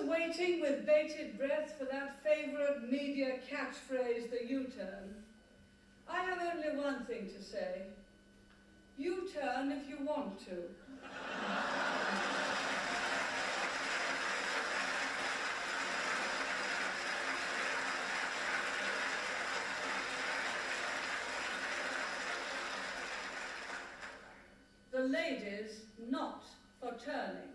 waiting with bated breath for that favourite media catchphrase, the U-turn, I have only one thing to say. U-turn if you want to. The ladies not for turning.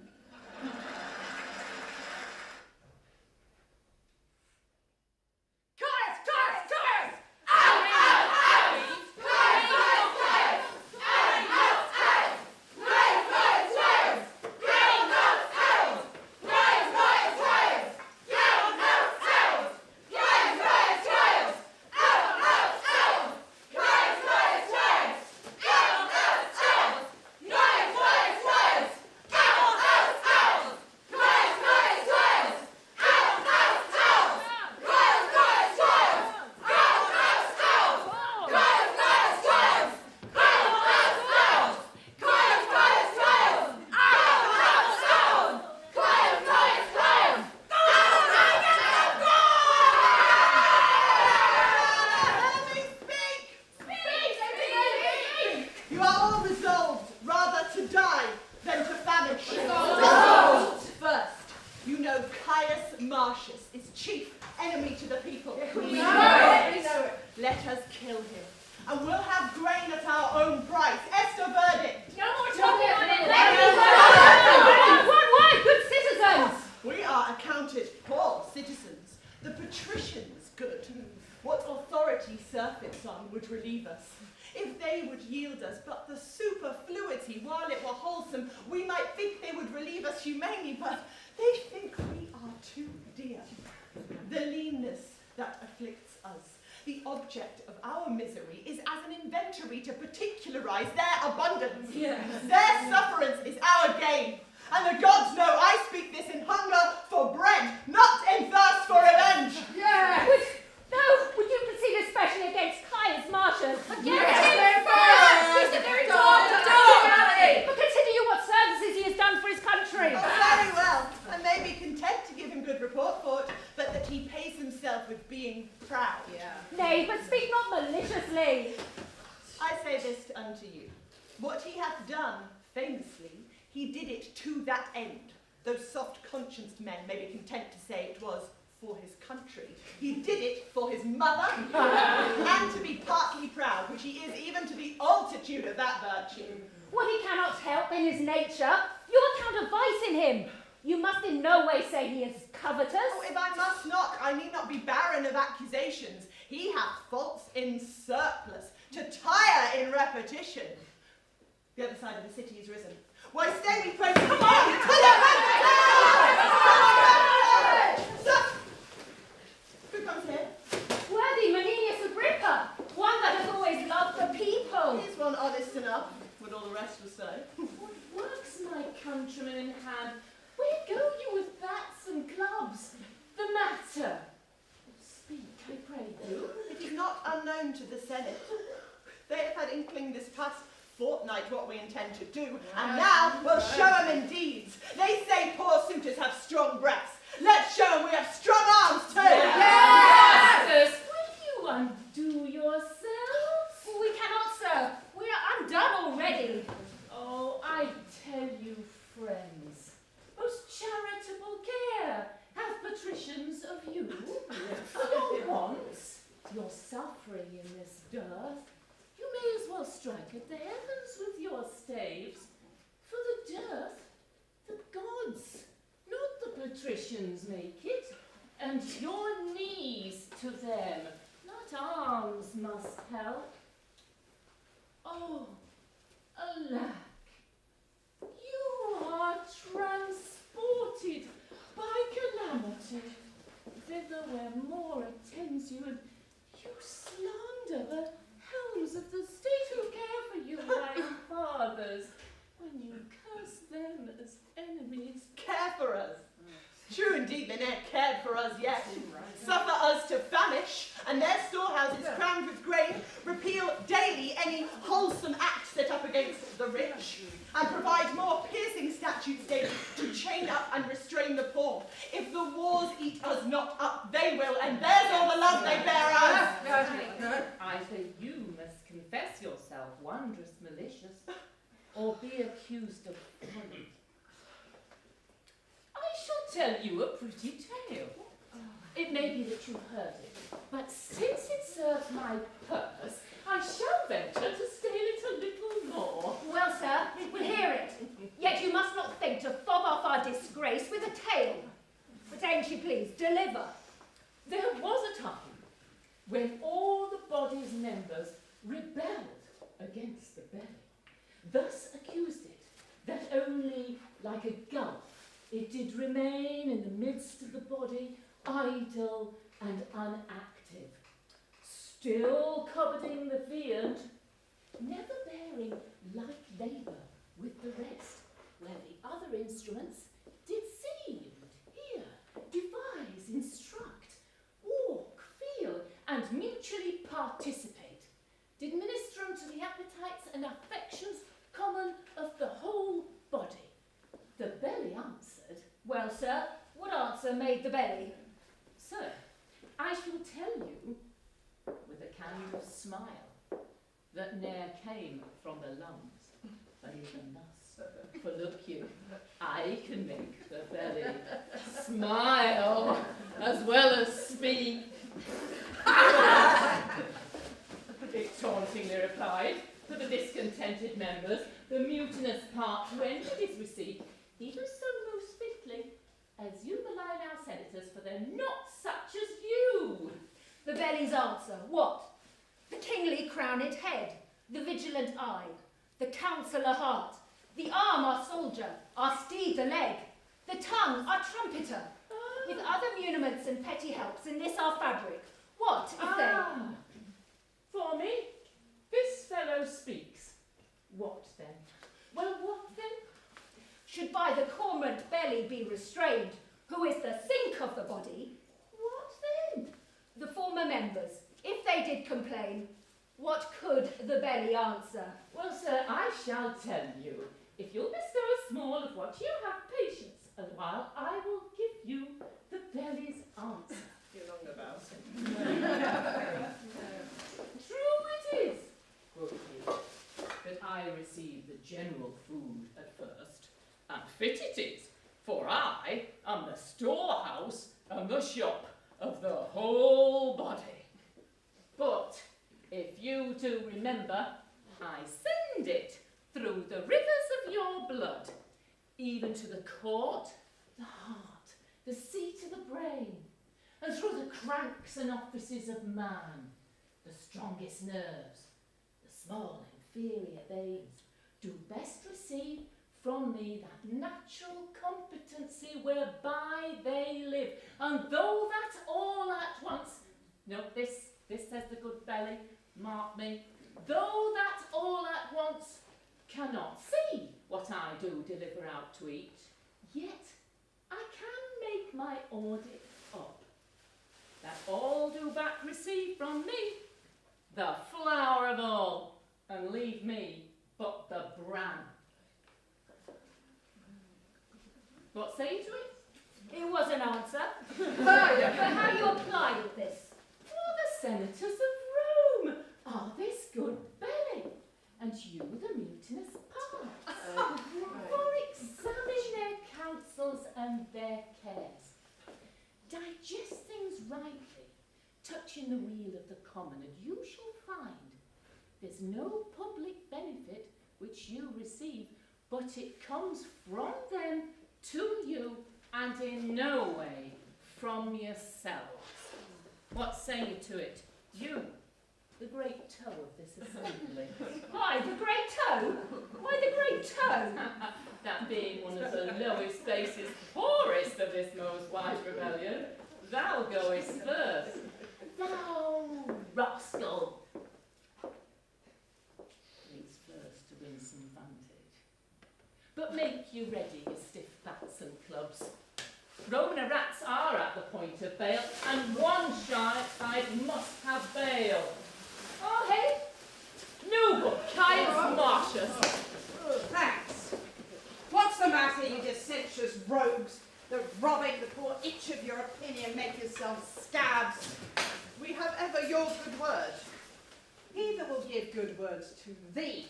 To particularize their abundance. Yes. Their sufferance is our gain. And the gods know I speak this in hunger for bread, not in thirst for revenge. Yes. Would you proceed especially against Caius Marcius? Against him first! He's the very dog of nationality! But consider you what services he has done for his country. Oh, very well. I may be content to give him good report for it, but that he pays himself with being proud. Yeah. Nay, but speak not maliciously. I say this unto you. What he hath done, famously, he did it to that end. Those soft-conscienced men may be content to say it was for his country. He did it for his mother, and to be partly proud, which he is even to the altitude of that virtue. What he cannot help in his nature, you account of vice in him. You must in no way say he is covetous. Oh, if I must not, I need not be barren of accusations. He hath faults in surplus, to tire in repetition. The other side of the city is risen. Why, stay, we pray. Come on! Stop! Who comes here? Worthy Menenius Agrippa, one that has always loved the people. He's one honest enough, what all the rest will say. What works, my countryman in hand? Where go you with bats and clubs? The matter? Speak, I pray you. It is not unknown to the Senate. They have had inkling this past fortnight what we intend to do, and now we'll show them in deeds. They say poor suitors have strong breasts. Let's show them we have strong arms too. Yes! Will you undo yourselves? We cannot, sir. We are undone already. Oh, I tell you, friends, most charitable care have patricians of you. Your wants, your suffering in this dearth, you may as well strike at the heavens with your staves. For the dearth, the gods, not the patricians make it, and your knees to them, not arms, must help. Oh, alack, you are transported by calamity, thither where more attends you, and you slander the helms of the state who care for you like fathers, when you curse them as enemies. Care for us. True indeed, they ne'er cared for us yet. Suffer us to famish, and their storehouses crammed with grain, repeal daily any wholesome act set up against the rich, and provide more piercing statutes daily to chain up and restrain the poor. If the wars eat us not up, they will, and there's all the love they bear us. Either you must confess yourself wondrous malicious, or be accused of folly. I shall tell you a pretty tale. It may be that you've heard it, but since it serves my purpose, I shall venture to stale it a little more. Well, sir, we'll hear it. Yet you must not think to fob off our disgrace with a tale. But ain't you please, deliver. There was a time when all the body's members rebelled against the belly, thus accused it that only like a gulf it did remain in the midst of the body, idle and unactive, still coveting the viand, never bearing like labour with the rest, where the other instruments did see and hear, devise, instruct, walk, feel, and mutually participate, did minister unto the appetites and affections common of the whole body. The belly answered, Well, sir, what answer made the belly? Sir, I shall tell you, with a kind of smile, that ne'er came from the lungs, but even thus. For look you, I can make the belly smile as well as speak. It tauntingly replied to the discontented members, the mutinous part when it is received, even so most fitly, as you malign our senators, for they're not such as you. The belly's answer, what? The kingly crowned head, the vigilant eye, the counsellor heart, the arm our soldier, our steed the leg, the tongue our trumpeter, with other muniments and petty helps in this our fabric. What if they... For me, this fellow speaks. What then? Well, what then? Should by the cormorant belly be restrained, who is the sink of the body, What then? the former members, if they did complain, what could the belly answer? Well, sir, I shall tell you. If you'll bestow a small of what you have patience a while, I will give you the belly's answer. You're long about it. True it is, quoth he, that I receive the general food at first, and fit it is, for I am the storehouse and the shop of the whole body. But if you do remember, I send it through the rivers of your blood, even to the court, the heart, the seat of the brain, and through the cranks and offices of man, the strongest nerves, the small inferior veins, do best receive from me that natural competency whereby they live. And though that all at once, note this says the good belly, mark me, though that all at once cannot see what I do deliver out to eat, yet I can make my audit up, that all do back receive from me the flower of all, and leave me but the bran. What say you to it? It was an answer. But how you apply this? For the senators of Rome are this good belly, and you the mutinous parts. For examine their counsels and their cares. Digest things rightly, touching the wheel of the common, and you shall find there's no public benefit which you receive, but it comes from them to you, and in no way from yourselves. What say you to it? You, the great toe of this assembly. Why, the great toe? Why, the great toe? That being one of the lowest bases, poorest of this most wise rebellion, thou goest first. Thou rascal! Leads first to win some vantage. But make you ready, you stiff bats and clubs. Roman rats are point of bail, and one side must have bail. Oh, hey, Noble Caius Marcius. Thanks. What's the matter, you dissentious rogues, that robbing the poor itch of your opinion make yourselves scabs? We have ever your good word. He that will give good words to thee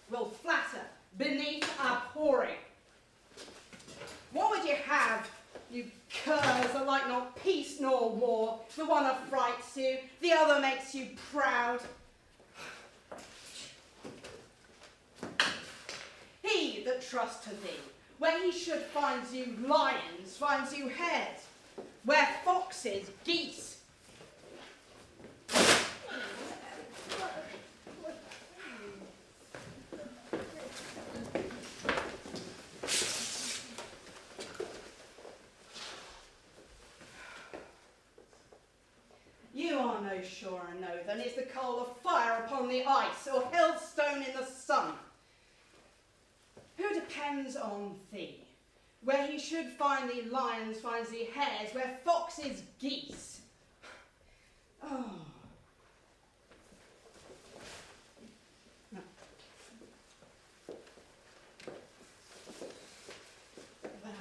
will flatter beneath abhorring. What would you have, you curs that like not peace nor war? The one affrights you, the other makes you proud. He that trusts to thee, where he should finds you lions, finds you hares, where foxes, geese. You are no surer no than is the coal of fire upon the ice, or hailstone in the sun. Who depends on thee, where he should find thee lions, finds thee hares, where foxes, geese. Oh. No. Well,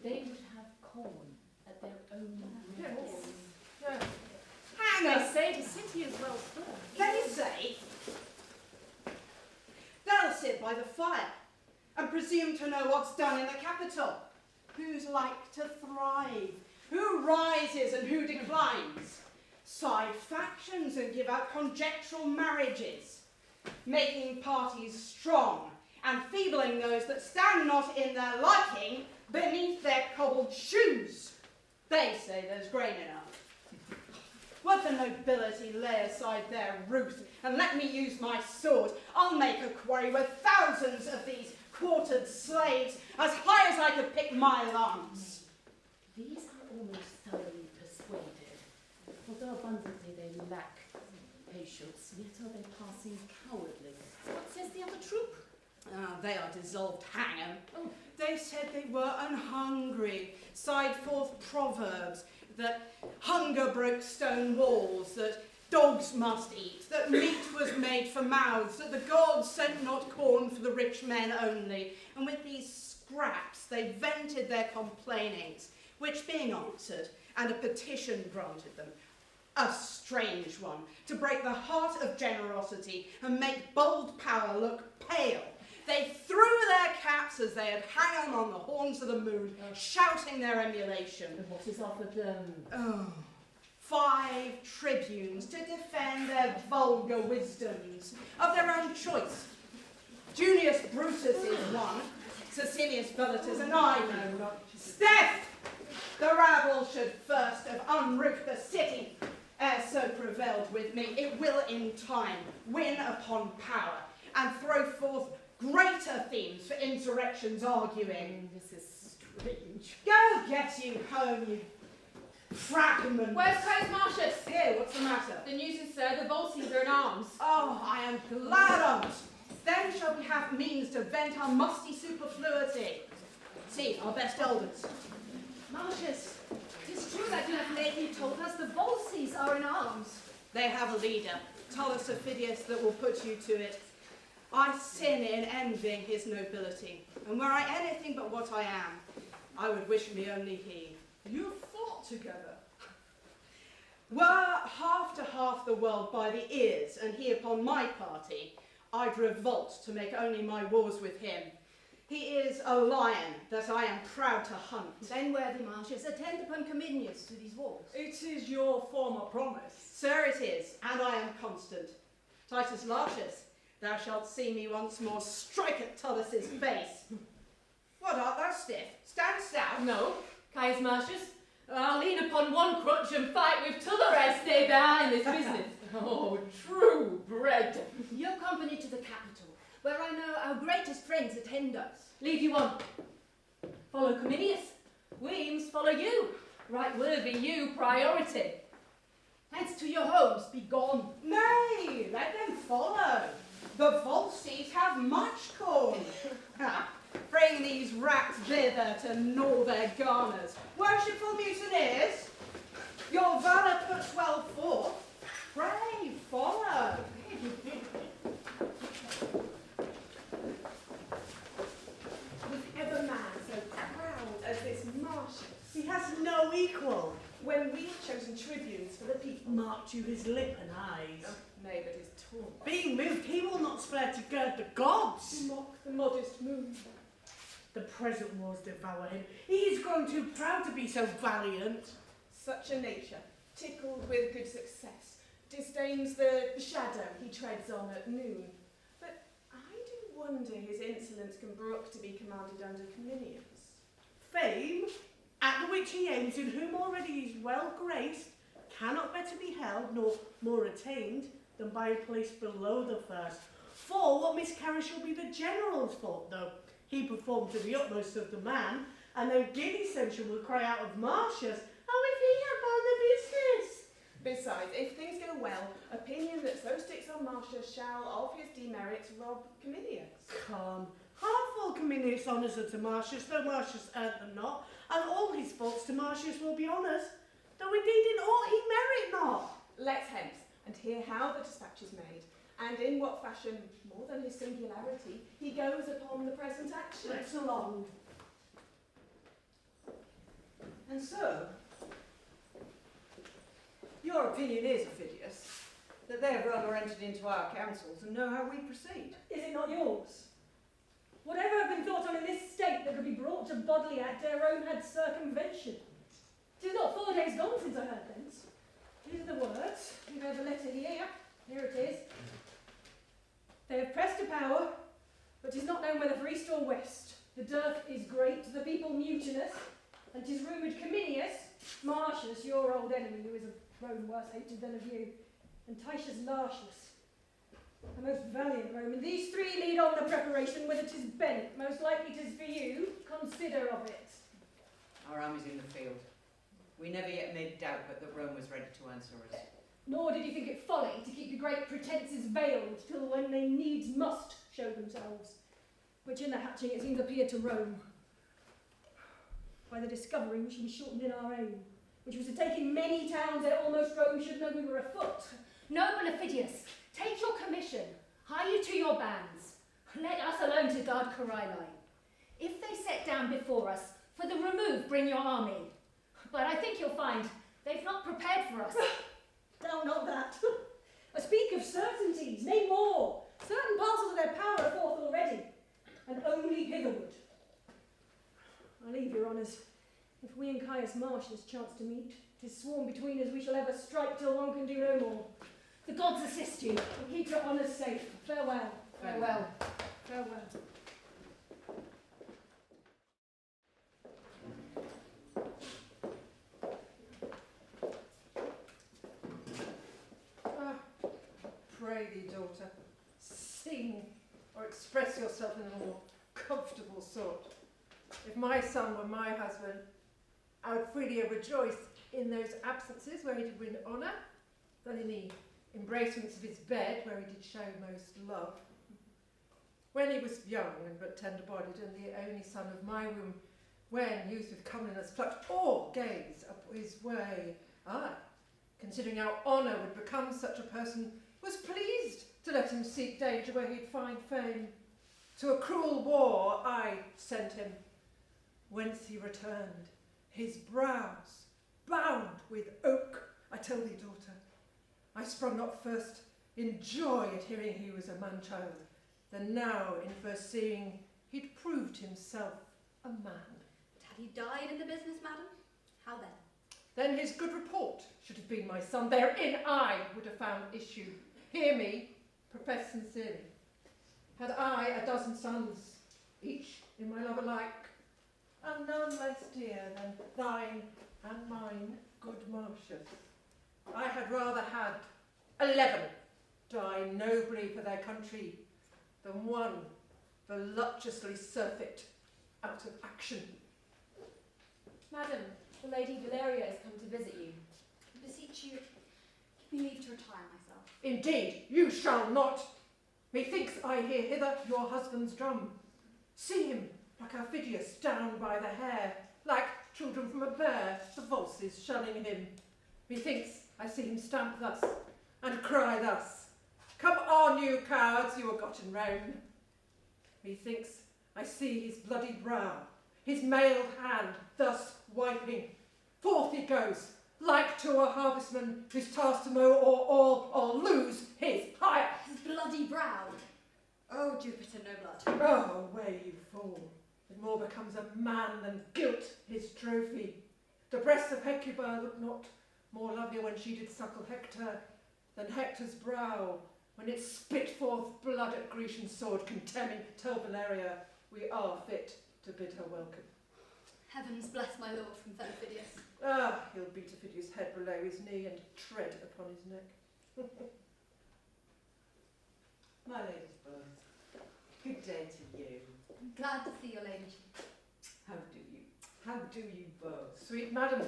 They would have corn at their own risk. hang they us. say the city is well stored. They say they'll sit by the fire and presume to know what's done in the capital. Who's like to thrive? Who rises and who declines? Side factions and give out conjectural marriages, making parties strong and feebling those that stand not in their liking beneath their cobbled shoes. They say there's grain enough. Would the nobility lay aside their ruth and let me use my sword, I'll make a quarry with thousands of these quartered slaves, as high as I could pick my lance. These are almost thoroughly persuaded. Although abundantly they lack patience, yet are they passing cowardly. What says the other troop? They are dissolved, hang 'em. Oh, they said they were unhungry, sighed forth proverbs, that hunger broke stone walls, that dogs must eat, that meat was made for mouths, that the gods sent not corn for the rich men only. And with these scraps they vented their complainings, which being answered, and a petition granted them, a strange one, to break the heart of generosity and make bold power look pale, they threw their caps as they had hung 'em on the horns of the moon, shouting their emulation. And what is offered them? Oh, 5 tribunes to defend their vulgar wisdoms of their own choice. Junius Brutus is one, Cecilius Velatus, and I know not. Steph! The rabble should first have unroofed the city. Ere so prevailed with me, it will in time win upon power and throw forth greater themes for insurrections arguing. This is strange. Go get you home, you fragment. Where's Caius Marcius? Here, what's the matter? The news is, sir, the Volsces are in arms. Oh, I am glad on't. Then shall we have means to vent our musty superfluity. See, our best elders. Marcius, 'tis true that you have lately told us the Volsces are in arms. They have a leader, Tullus Ophidius, that will put you to it. I sin in envying his nobility, and were I anything but what I am, I would wish me only he. You fought together. Were half to half the world by the ears, and he upon my party, I'd revolt to make only my wars with him. He is a lion that I am proud to hunt. Then, worthy Marcius, attend upon Cominius to these wars. It is your former promise. Sir, it is, and I am constant. Titus Lartius, thou shalt see me once more strike at Tullus's face. What art thou stiff? Stand stout. No, Caius Marcius, I'll lean upon one crutch and fight with t'other ere stay behind this business. Oh, true bred. Your company to the capital, where I know our greatest friends attend us. Lead you on. Follow Cominius. Weems, follow you. Right worthy you priority. Hence to your homes, be gone. Nay, let them follow. The Volsces have much corn. Bring these rats thither to gnaw their garners. Worshipful mutineers, equal. When we've chosen tribunes for the people. Mark to his lip and eyes. Nay, but his taunt. Being moved, he will not spare to gird the gods. Mock the modest moon. The present wars devour him. He is grown too proud to be so valiant. Such a nature, tickled with good success, disdains the shadow he treads on at noon. But I do wonder his insolence can brook to be commanded under Cominius. Fame, at the which he aims, in whom already he is well graced, cannot better be held nor more attained than by a place below the first. For what miscarriage shall be the general's fault, though he performed to the utmost of the man, and though giddy censure will cry out of Marcius, how if he upon the business? Besides, if things go well, opinion that so sticks on Marcius shall of his demerits rob Cominius. Come, half Cominius honours are to Marcius, though Marcius earned them not, and all his faults to Marcius will be honours, though indeed in aught he merit not. Let's hence, and hear how the dispatch is made, and in what fashion, more than his singularity, he goes upon the present action. Let's along. And so, your opinion is, Ophidius, that they have rather entered into our councils and know how we proceed. Is it not yours? Whatever have been thought on in this state that could be brought to bodily act, their own had circumvention. 'Tis not 4 days gone since I heard thence. These are the words. You have the letter here. Here it is. They have pressed to power, but 'tis not known whether for east or west. The dearth is great, the people mutinous, and 'tis rumoured Cominius, Marcius, your old enemy, who is of Rome worse hated than of you, and Titius Lartius, a most valiant Roman. These three lead on the preparation, whether 'tis bent, most likely 'tis for you, consider of it. Our army's in the field. We never yet made doubt but that Rome was ready to answer us. Nor did you think it folly to keep your great pretences veiled till when they needs must show themselves, which in the hatching it seems appeared to Rome. By the discovering we should be shortened in our aim, which was to take in many towns ere almost Rome should know we were afoot. Noble Ophidius, take your commission, hie you to your bands. Let us alone to guard Coriolanus. If they set down before us, for the remove bring your army. But I think you'll find they've not prepared for us. Doubt not that. I speak of certainties, nay more. Certain parcels of their power are forth already, and only hitherward. I leave your honours. If we and Caius Marcius chance to meet, 'tis sworn between us we shall ever strike till one can do no more. The gods assist you. And keep your honours safe. Farewell. Farewell. Farewell. Pray thee, daughter, sing or express yourself in a more comfortable sort. If my son were my husband, I would freely rejoice in those absences where he did win honour, than in the embracements of his bed where he did show most love. When he was young and but tender-bodied, and the only son of my womb, when youth with comeliness plucked all gaze up his way, I, considering our honour would become such a person, was pleased to let him seek danger where he'd find fame. To a cruel war I sent him, whence he returned, his brows bound with oak. I tell thee, daughter, I sprung not first in joy at hearing he was a man-child, than now in first seeing he'd proved himself a man. Had he died in the business, madam? How then? Then his good report should have been my son, therein I would have found issue. Hear me, profess sincerely. Had I a dozen sons, each in my love alike, and none less dear than thine and mine, good Marcius, I had rather had 11 die nobly for their country than one voluptuously surfeit out of action. Madam, the Lady Valeria has come to visit you. I beseech you, give me leave to retire myself. Indeed, you shall not. Methinks I hear hither your husband's drum. See him, like Aufidius, down by the hair, like children from a bear, the valses shunning him. Methinks I see him stamp thus, and cry thus, come on, you cowards, you are gotten round. Methinks I see his bloody brow, his mailed hand thus wiping, Forth he goes, like to a harvestman who's tasked to mow or lose his hire. His bloody brow. Oh, Jupiter, no blood. Oh, away, you fool. It more becomes a man than guilt his trophy. The breasts of Hecuba look not more lovely when she did suckle Hector than Hector's brow, when it spit forth blood at Grecian sword, contemning tell Valeria we are fit to bid her welcome. Heavens bless my lord from fair Phidias. Ah, he'll beat Ophidius' head below his knee and tread upon his neck. My ladies both, good day to you. I'm glad to see your ladyship. How do you? How do you both? Sweet madam,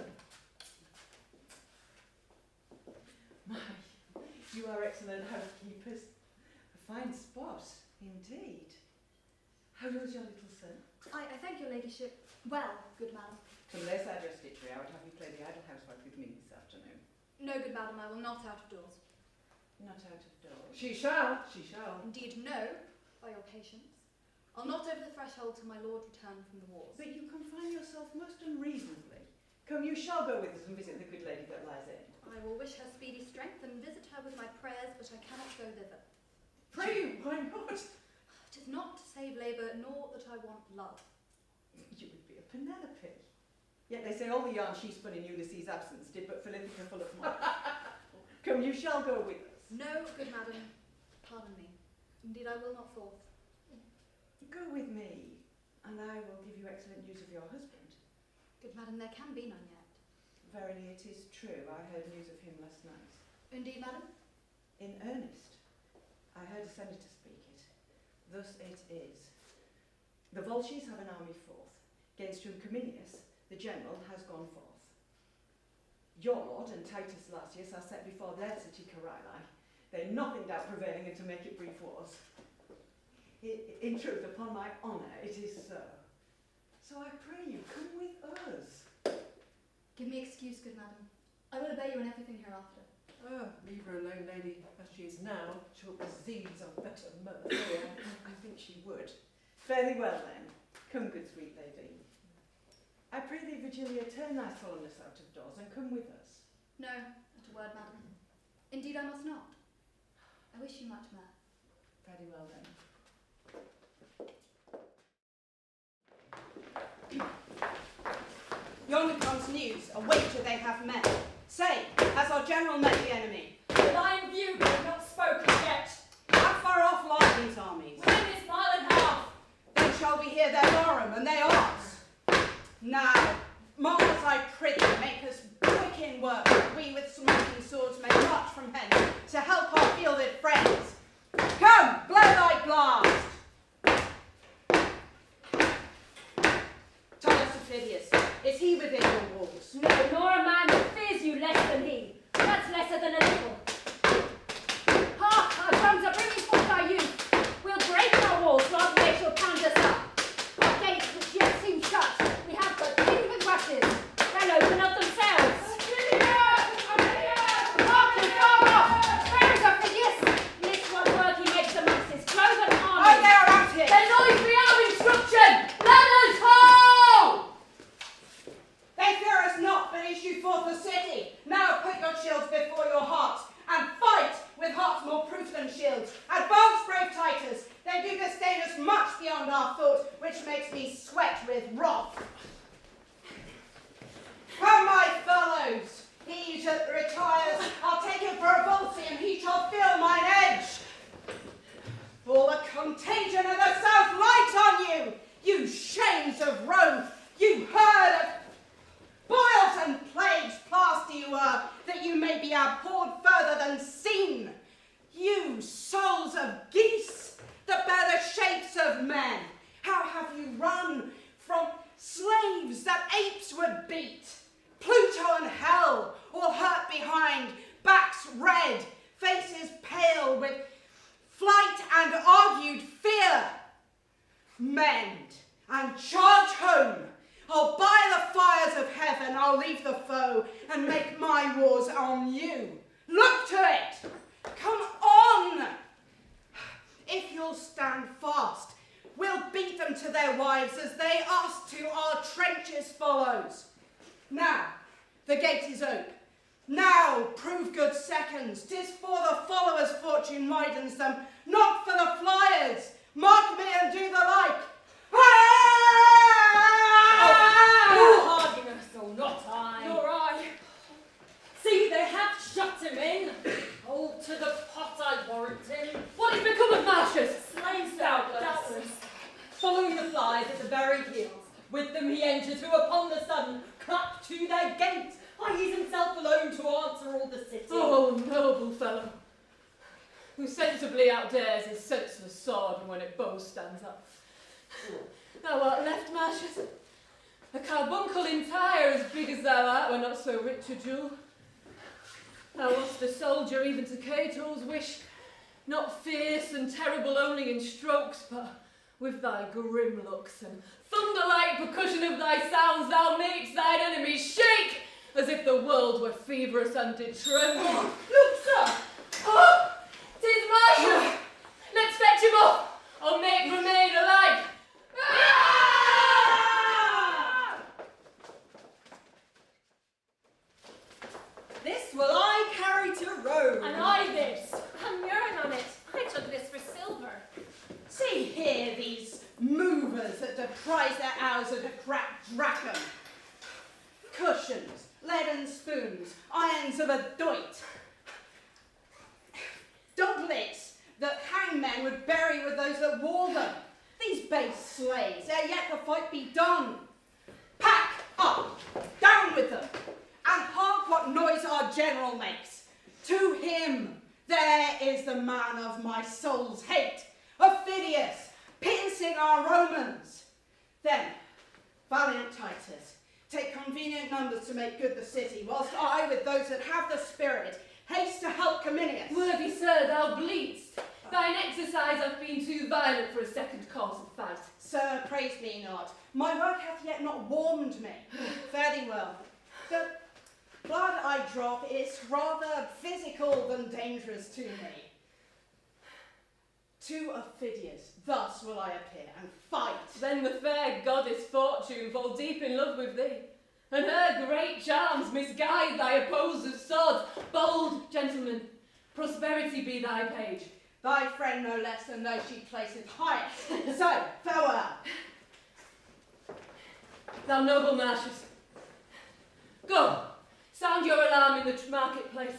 My, you are excellent housekeepers. A fine spot, indeed. How does your little son? I thank your ladyship. Well, good madam. Unless I dress ditchery, I would have you play the idle housewife with me this afternoon. No, good madam, I will not out of doors. Not out of doors. she shall. Indeed, no, by your patience. I'll not over the threshold till my lord return from the wars. But you confine yourself most unreasonably. Come, you shall go with us and visit the good lady that lies in. I will wish her speedy strength and visit her with my prayers, but I cannot go thither. Pray you, why not? It is not to save labour, nor that I want love. You would be a Penelope. Yet they say all the yarn she spun in Ulysses' absence did but fill Ithaca full of mud. Come, you shall go with us. No, good madam, pardon me. Indeed, I will not forth. Go with me, and I will give you excellent news of your husband. Good madam, there can be none yet. Verily, it is true. I heard news of him last night. Indeed, madam? In earnest. I heard a senator speak it. Thus it is. The Volsces have an army forth, against whom Cominius, the general, has gone forth. Your lord and Titus Lartius are set before their city Coriolanus. They nothing doubt prevailing and to make it brief wars. In truth, upon my honour, it is so. So I pray you, come with us. Give me excuse, good madam. I will obey you in everything hereafter. Ah, leave her alone, lady, as she is now. She'll disease on better mirth. I think she would. Fairly well then. Come, good sweet lady. I pray thee, Virgilia, turn thy solemnness out of doors and come with us. No, not a word, madam. Indeed, I must not. I wish you much mirth. Very well then. Yonder comes news, a wager they have met. Say, has our general met the enemy? The line view have not spoken yet. How far off lie these armies? Within this mile and half. Then shall we hear their larum and they ours. Now, Mars, I prithee, make us quick in work, that we with smoking swords may march from hence to help our fielded friends. Come, blow thy blast! Tullus Ophidius, is he within your walls? No, nor a man that fears you less than he. That's lesser than a little. Hark, our drums are bringing forth our youth. We'll break our walls rather they shall pound us up. Our gates, which yet seem shut, we have but pins and brushes. They'll open of themselves. Hark, you far off! Where is Ophidius? In this one word he makes amongst his cloven army. Oh, they are out here! Their noise we have instruction! Ladders, ho! They fear us not, but issue forth the city. Now put your shields before your hearts, and fight with hearts more proof than shields. Advance, brave Titus. They do disdain us much beyond our thought, which makes me sweat with wrath. Come, my fellows. He that retires, I'll take him for a Volsci, and he shall feel mine edge. All the contagion of the south light on you, you shames of Rome, you herd of boils and plagues past you were, that you may be abhorred further than seen. You souls of geese, that bear the shapes of men, how have you run from slaves that apes would beat? Pluto and hell, all hurt behind, backs red, faces pale with flight and argued fear. Mend and charge home. I'll buy the fires of heaven, I'll leave the foe, and make my wars on you. Look to it! Come on! If you'll stand fast, we'll beat them to their wives as they us to our trenches follows. Now, the gate is ope. Now prove good seconds. 'Tis for the followers fortune widens them, not for the flyers. Mark me and do the like. Your hardiness, oh, not I. Nor I. See, they have shut him in. Hold to the pot, I warrant him. What has become of Marcius? Slain Doubtless. Following the flies at the very heels, with them he entered, who upon the sudden clapped to their gate. Why, he's himself alone to answer all the city. Oh, noble fellow, who sensibly outdares his senseless sword when it bow stands up. Thou art left, Marcius, a carbuncle entire as big as thou art, were not so rich a jewel. Thou wast a soldier even to Cato's wish, not fierce and terrible only in strokes, but with thy grim looks and thunder-like percussion of thy sounds, thou makes thine enemies shake, as if the world were feverous and did tremble. Look, sir! Oh, 'tis Marcius! Let's fetch him up, or make remain alike. Ah! This will I carry to Rome. And I this. A murrain on it. I took this for silver. See here these movers that deprize their hours of a cracked drachm. Cushions, leaden spoons, irons of a doit. Doublets that hangmen would bury with those that wore them. These base slaves, ere yet the fight be done. Pack up, down with them, and hark what noise our general makes. To him, there is the man of my soul's hate, Aufidius, piercing our Romans. Then, valiant Titus, take convenient numbers to make good the city, whilst I, with those that have the spirit, haste to help Cominius. Worthy sir, thou bleedst. Thine exercise hath been too violent for a second course of fight. Sir, praise me not. My work hath yet not warmed me. Fare thee well. The blood I drop is rather physical than dangerous to me. To Aufidius, thus will I appear and fight. Then the fair goddess Fortune fall deep in love with thee, and her great charms misguide thy opposer's sword. Bold gentleman, prosperity be thy page. Thy friend no less than those she placeth highest. So, farewell. Thou noble Marcius, go, sound your alarm in the marketplace.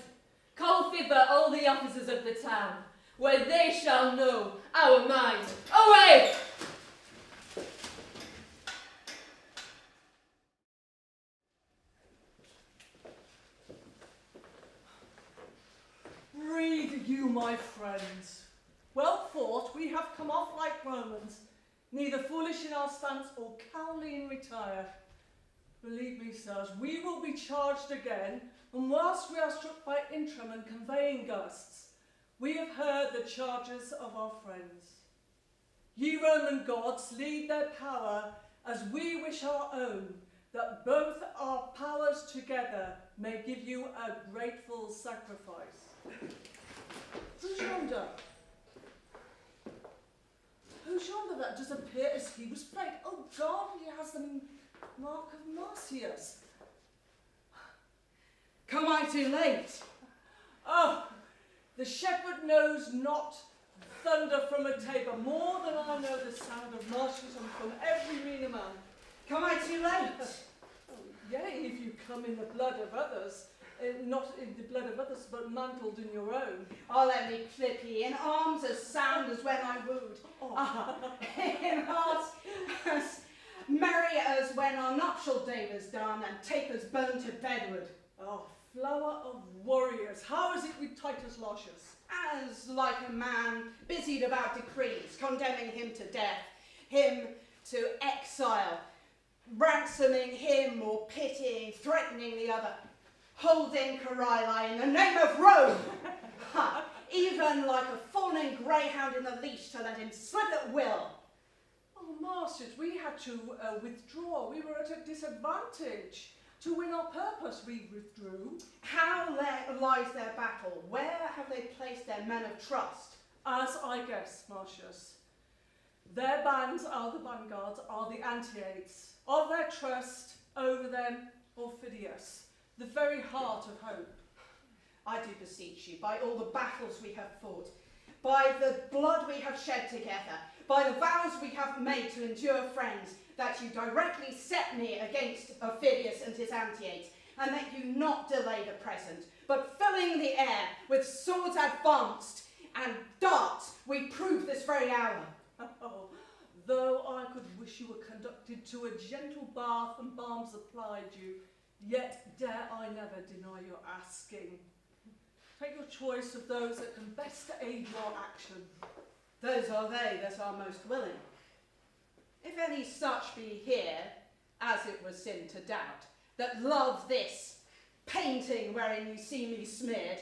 Call thither all the officers of the town, where they shall know our mind. Away! Read you, my friends. Well fought, we have come off like Romans, neither foolish in our stance or cowardly in retire. Believe me, sirs, we will be charged again, and whilst we are struck by interim and conveying gusts, we have heard the charges of our friends. Ye Roman gods, lead their power as we wish our own, that both our powers together may give you a grateful sacrifice. Who's yonder? Who's yonder that does appear as he was flayed? Oh God, he has the mark of Marcius. Come I too late? Oh, the shepherd knows not thunder from a tabor more than I know the sound of Marcius and from every meaner man. Come I too late? Oh, yea, if you come in the blood of others, not in the blood of others, but mantled in your own. Oh, let me clip ye, in arms as sound as when I wooed. Oh. In hearts as merry as when our nuptial day was done and tapers burned to bedward. Oh, flower of warriors, how is it with Titus Lartius? As like a man busied about decrees, condemning him to death, him to exile, ransoming him or pitying, threatening the other, holding Coriolanus in the name of Rome, ha, even like a fawning greyhound in the leash to let him slip at will. Oh, masters, we had to withdraw. We were at a disadvantage. To win our purpose, we withdrew. How lies their battle? Where have they placed their men of trust? As I guess, Marcius, their bands are the vanguards, are the anti-aids. Of their trust, over them, Aufidius, the very heart of hope. I do beseech you, by all the battles we have fought, by the blood we have shed together, by the vows we have made to endure friends, that you directly set me against Aufidius and his antiates, and that you not delay the present, but filling the air with swords advanced and darts, we prove this very hour. Oh, though I could wish you were conducted to a gentle bath and balms applied you, yet dare I never deny your asking. Take your choice of those that can best aid your action. Those are they that are most willing. If any such be here, as it were sin to doubt, that love this painting wherein you see me smeared,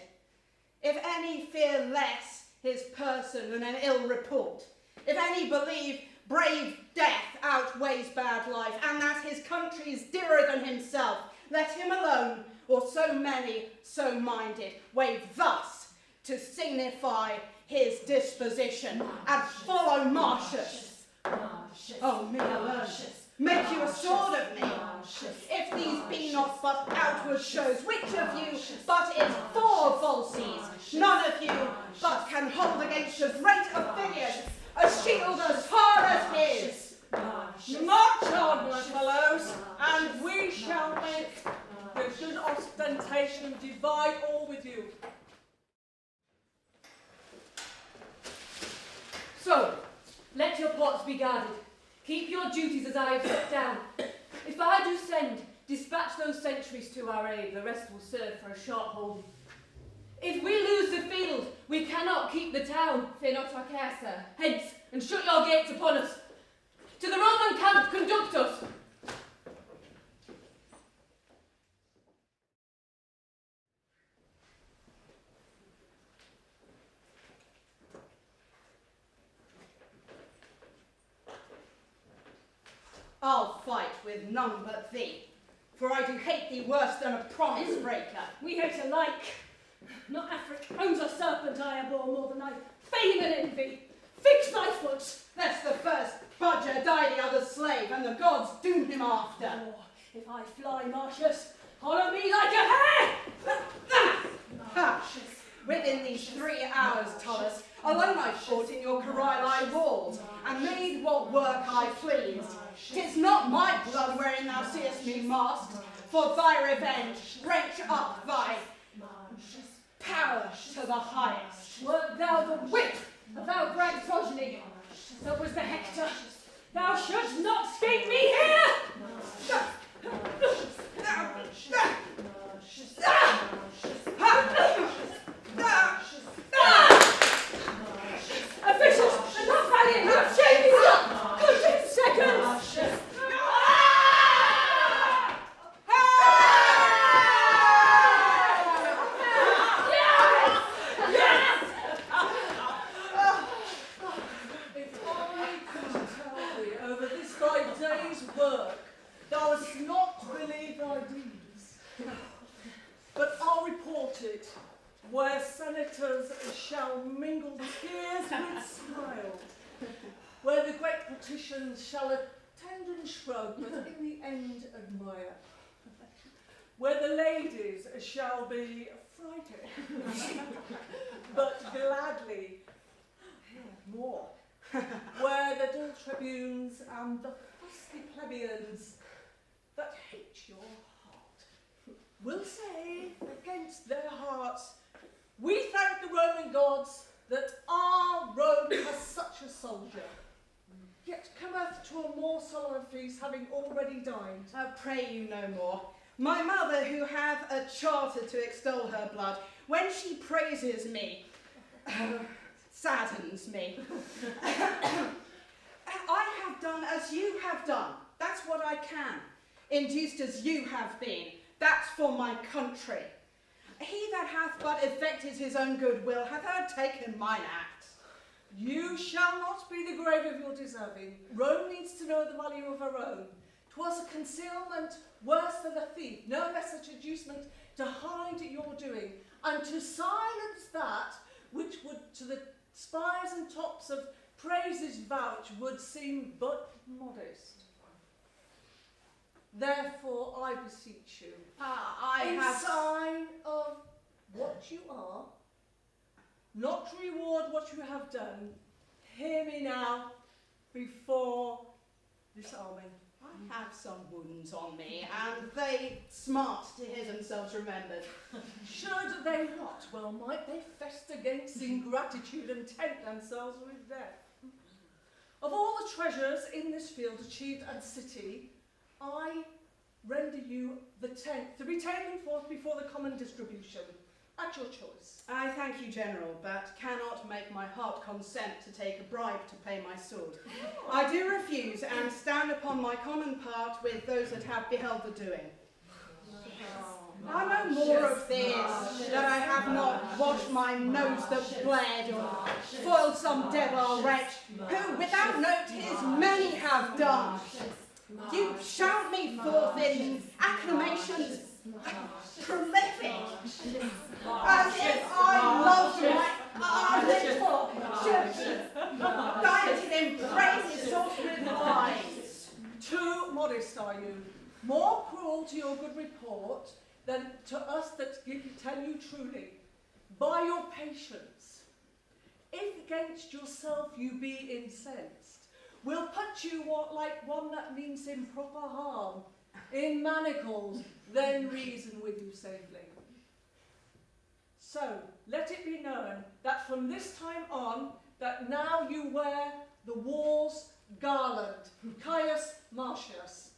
if any fear less his person than an ill report, if any believe brave death outweighs bad life, and that his country is dearer than himself, let him alone, or so many so minded, wave thus to signify his disposition, and follow Marcius. Oh, me alone, make you a sword of me. If these be not but outward shows, which of you but is for falsies? None of you but can hold against the great Aufidius a shield as hard as his. March on, my fellows, and we shall make the good ostentation divide all with you. So, let your plots be guarded. Keep your duties as I have set down. If I do send, dispatch those sentries to our aid, the rest will serve for a short hold. If we lose the field, we cannot keep the town. Fear not our care, sir. Hence, and shut your gates upon us. To the Roman camp conduct us. I'll fight with none but thee, for I do hate thee worse than a promise breaker. We hate alike. Not Afric owns a serpent I abhor more than I fame and envy. Fix thy foot. Lest the first budger die the other slave, and the gods doom him after. Oh, if I fly, Marcius, honour me like a hare! Ha! Within these 3 hours, Tullus, alone I fought in your Coriolanus walls, and made what work I pleased. 'Tis not my blood wherein thou seest me masked, for thy revenge wrench up thy power to the highest. Wert thou the whip of thou bright progeny, that was the Hector, thou shouldst not escape me here! Officials, enough valiant, have shamed me up! 15 seconds! If I could tell thee over this thy day's work, thou wouldst not believe thy deeds. But I'll report it, where senators shall mingle tears with smiles, where the great patricians shall attend and shrug, but in the end admire, where the ladies shall be frighted, but gladly hear more, where the dull tribunes and the fusty plebeians that hate your heart will say against their hearts, we thank the Roman gods that our Rome has such a soldier, yet cometh to a more solemn feast, having already dined. I pray you no more. My mother, who hath a charter to extol her blood, when she praises me, saddens me. I have done as you have done. That's what I can. Induced as you have been. That's for my country. He that hath but effected his own good will hath overtaken mine act. You shall not be the grave of your deserving. Rome needs to know the value of her own. 'Twas a concealment worse than a thief, no less a traducement to hide your doing, and to silence that which would to the spires and tops of praises vouch would seem but modest. Therefore, I beseech you, I in have... sign of what you are, not to reward what you have done, hear me now before this army. I have some wounds on me, and they smart to hear themselves remembered. Should they not, well might they fest against ingratitude and tempt themselves with death. Of all the treasures in this field achieved and city, I render you the 10th, to be taken forth before the common distribution, at your choice. I thank you, General, but cannot make my heart consent to take a bribe to pay my sword. I do refuse, and stand upon my common part with those that have beheld the doing. I know more of this, that I have not washed my nose that bled, or foiled some devil wretch, who without note his many have done. You shout me forth in acclamations prolific, as if I loved my little dieted in praises sought with lies. Too modest are you, more cruel to your good report than to us that tell you truly. By your patience, if against yourself you be incensed, we'll put you like one that means improper harm, in manacles, then reason with you safely. So, let it be known that from this time on, that now you wear the war's garland, Caius Marcius,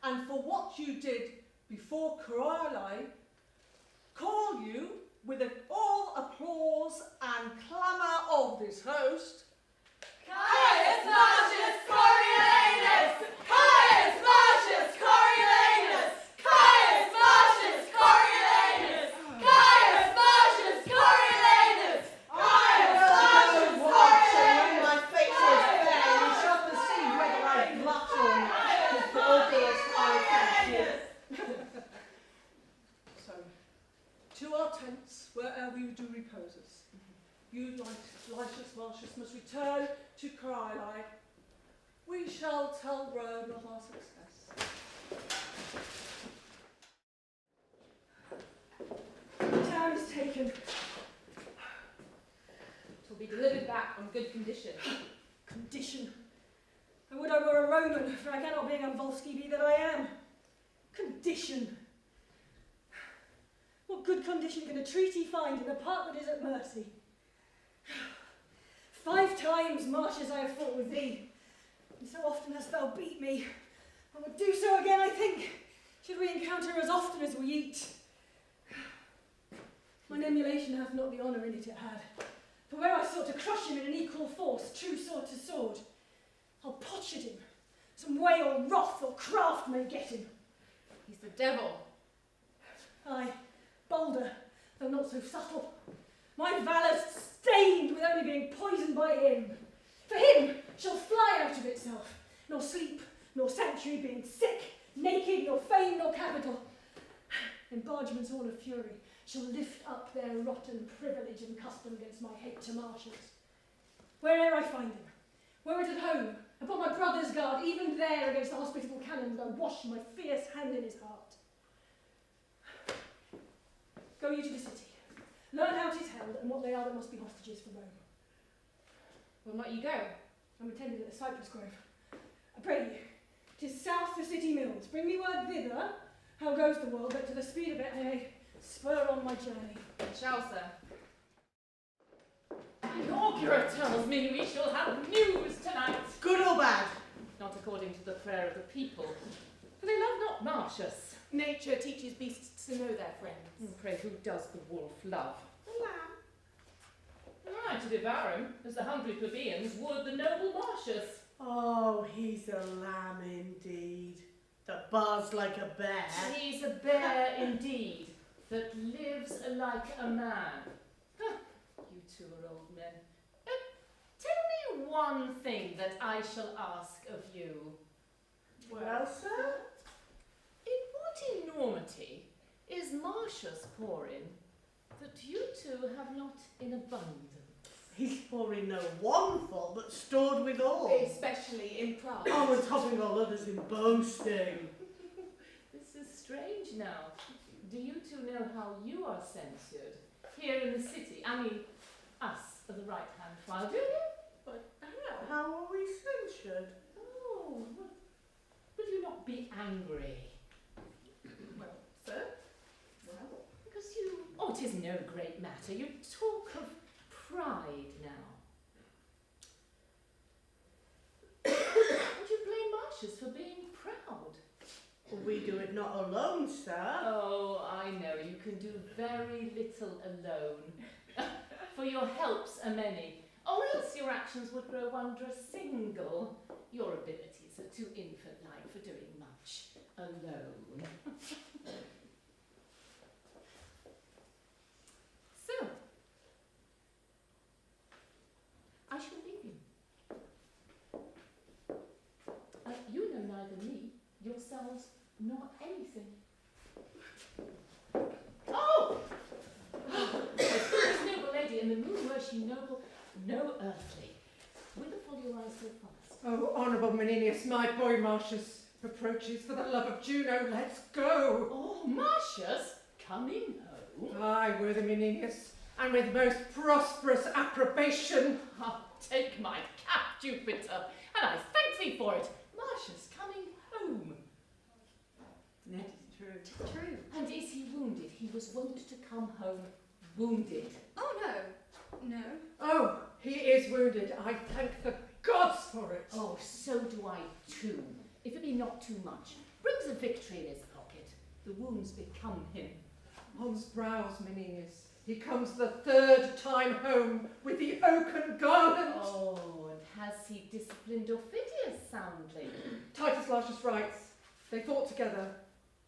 and for what you did before Coriolanus, call you, with all applause and clamour of this host, Caius Marcius Coriolanus! Caius Marcius Coriolanus! Caius Marcius Coriolanus! Caius Marcius Coriolanus! Caius Marcius Coriolanus! My face is fair, you shall perceive whether I blush or not, albeit I thank you. so, to our tents, wherever you do repose us. You, Lysius Marcius, must return to Coriolanus. We shall tell Rome of our success. The town is taken. It will be delivered back on good condition. Condition. I would I were a Roman, for I cannot being a Volsci be that I am. Condition. What good condition can a treaty find in a part that is at mercy? 5 times, Marcius, I have fought with thee, and so often hast thou beat me. I would do so again, I think, should we encounter as often as we eat. Mine emulation hath not the honour in it had, for where I sought to crush him in an equal force, true sword to sword, I'll potch at him, some way or wrath or craft may get him. He's the devil. Aye, bolder, though not so subtle. My valour's stained with only being poisoned by him. For him shall fly out of itself, nor sleep, nor sanctuary being sick, naked, nor fame, nor capital. And bargemen's horn of fury shall lift up their rotten privilege and custom against my hate to Marcius. Where'er I find him, were it at home, upon my brother's guard, even there against the hospitable cannon will I wash my fierce hand in his heart. Go you to the city. Learn how it is held, and what they are that must be hostages for Rome. Will not you go? I'm attended at the cypress grove. I pray you, 'tis south the city mills. Bring me word thither, how goes the world, that to the speed of it I may spur on my journey. It shall, sir. The augurer tells me we shall have news tonight. Good or bad? Not according to the prayer of the people, for they love not Marcius. Nature teaches beasts to know their friends. Pray, who does the wolf love? The lamb. Aye, to devour him, as the hungry plebeians would the noble Marcius. Oh, he's a lamb indeed, that bars like a bear. He's a bear indeed, that lives like a man. Huh, you two are old men. Tell me one thing that I shall ask of you. Well, sir? In what enormity is Marcius pouring that you two have not in abundance? He's pouring no one full, but stored with all. Especially in pride. Oh, and topping all others in boasting. strange now. Do you two know how you are censured? Here in the city, I mean, us of the right-hand file, do you? But how are we censured? Oh, well, will you not be angry? Well, sir? Well, because you... Oh, it is no great matter. You talk of pride now. Would you blame Marcius for being proud? We do it not alone, sir. Oh, I know, you can do very little alone. For your helps are many, or else your actions would grow wondrous single. Your abilities are too infant-like for doing much alone. So, I shall leave you. You know neither me, yourselves, nor anything. Oh! This noble lady, and the moon were she noble, no earthly. Whither fall your eyes so fast? Oh, Honourable Menenius, my boy Marcius approaches. For the love of Juno, let's go. Oh, Marcius, coming home? Aye, worthy Menenius, and with most prosperous approbation. Oh, take my cap, Jupiter, and I thank thee for it. Marcius coming home. That is true. 'Tis true. And is he wounded? He was wont to come home wounded. Oh, no. No. Oh, he is wounded. I thank the gods for it. Oh, so do I too. If it be not too much, brings a victory in his pocket. The wounds become him. On's brows, Menenius. He comes the third time home with the oaken garland. Oh, and has he disciplined Aufidius soundly? Titus Lartius writes, they fought together,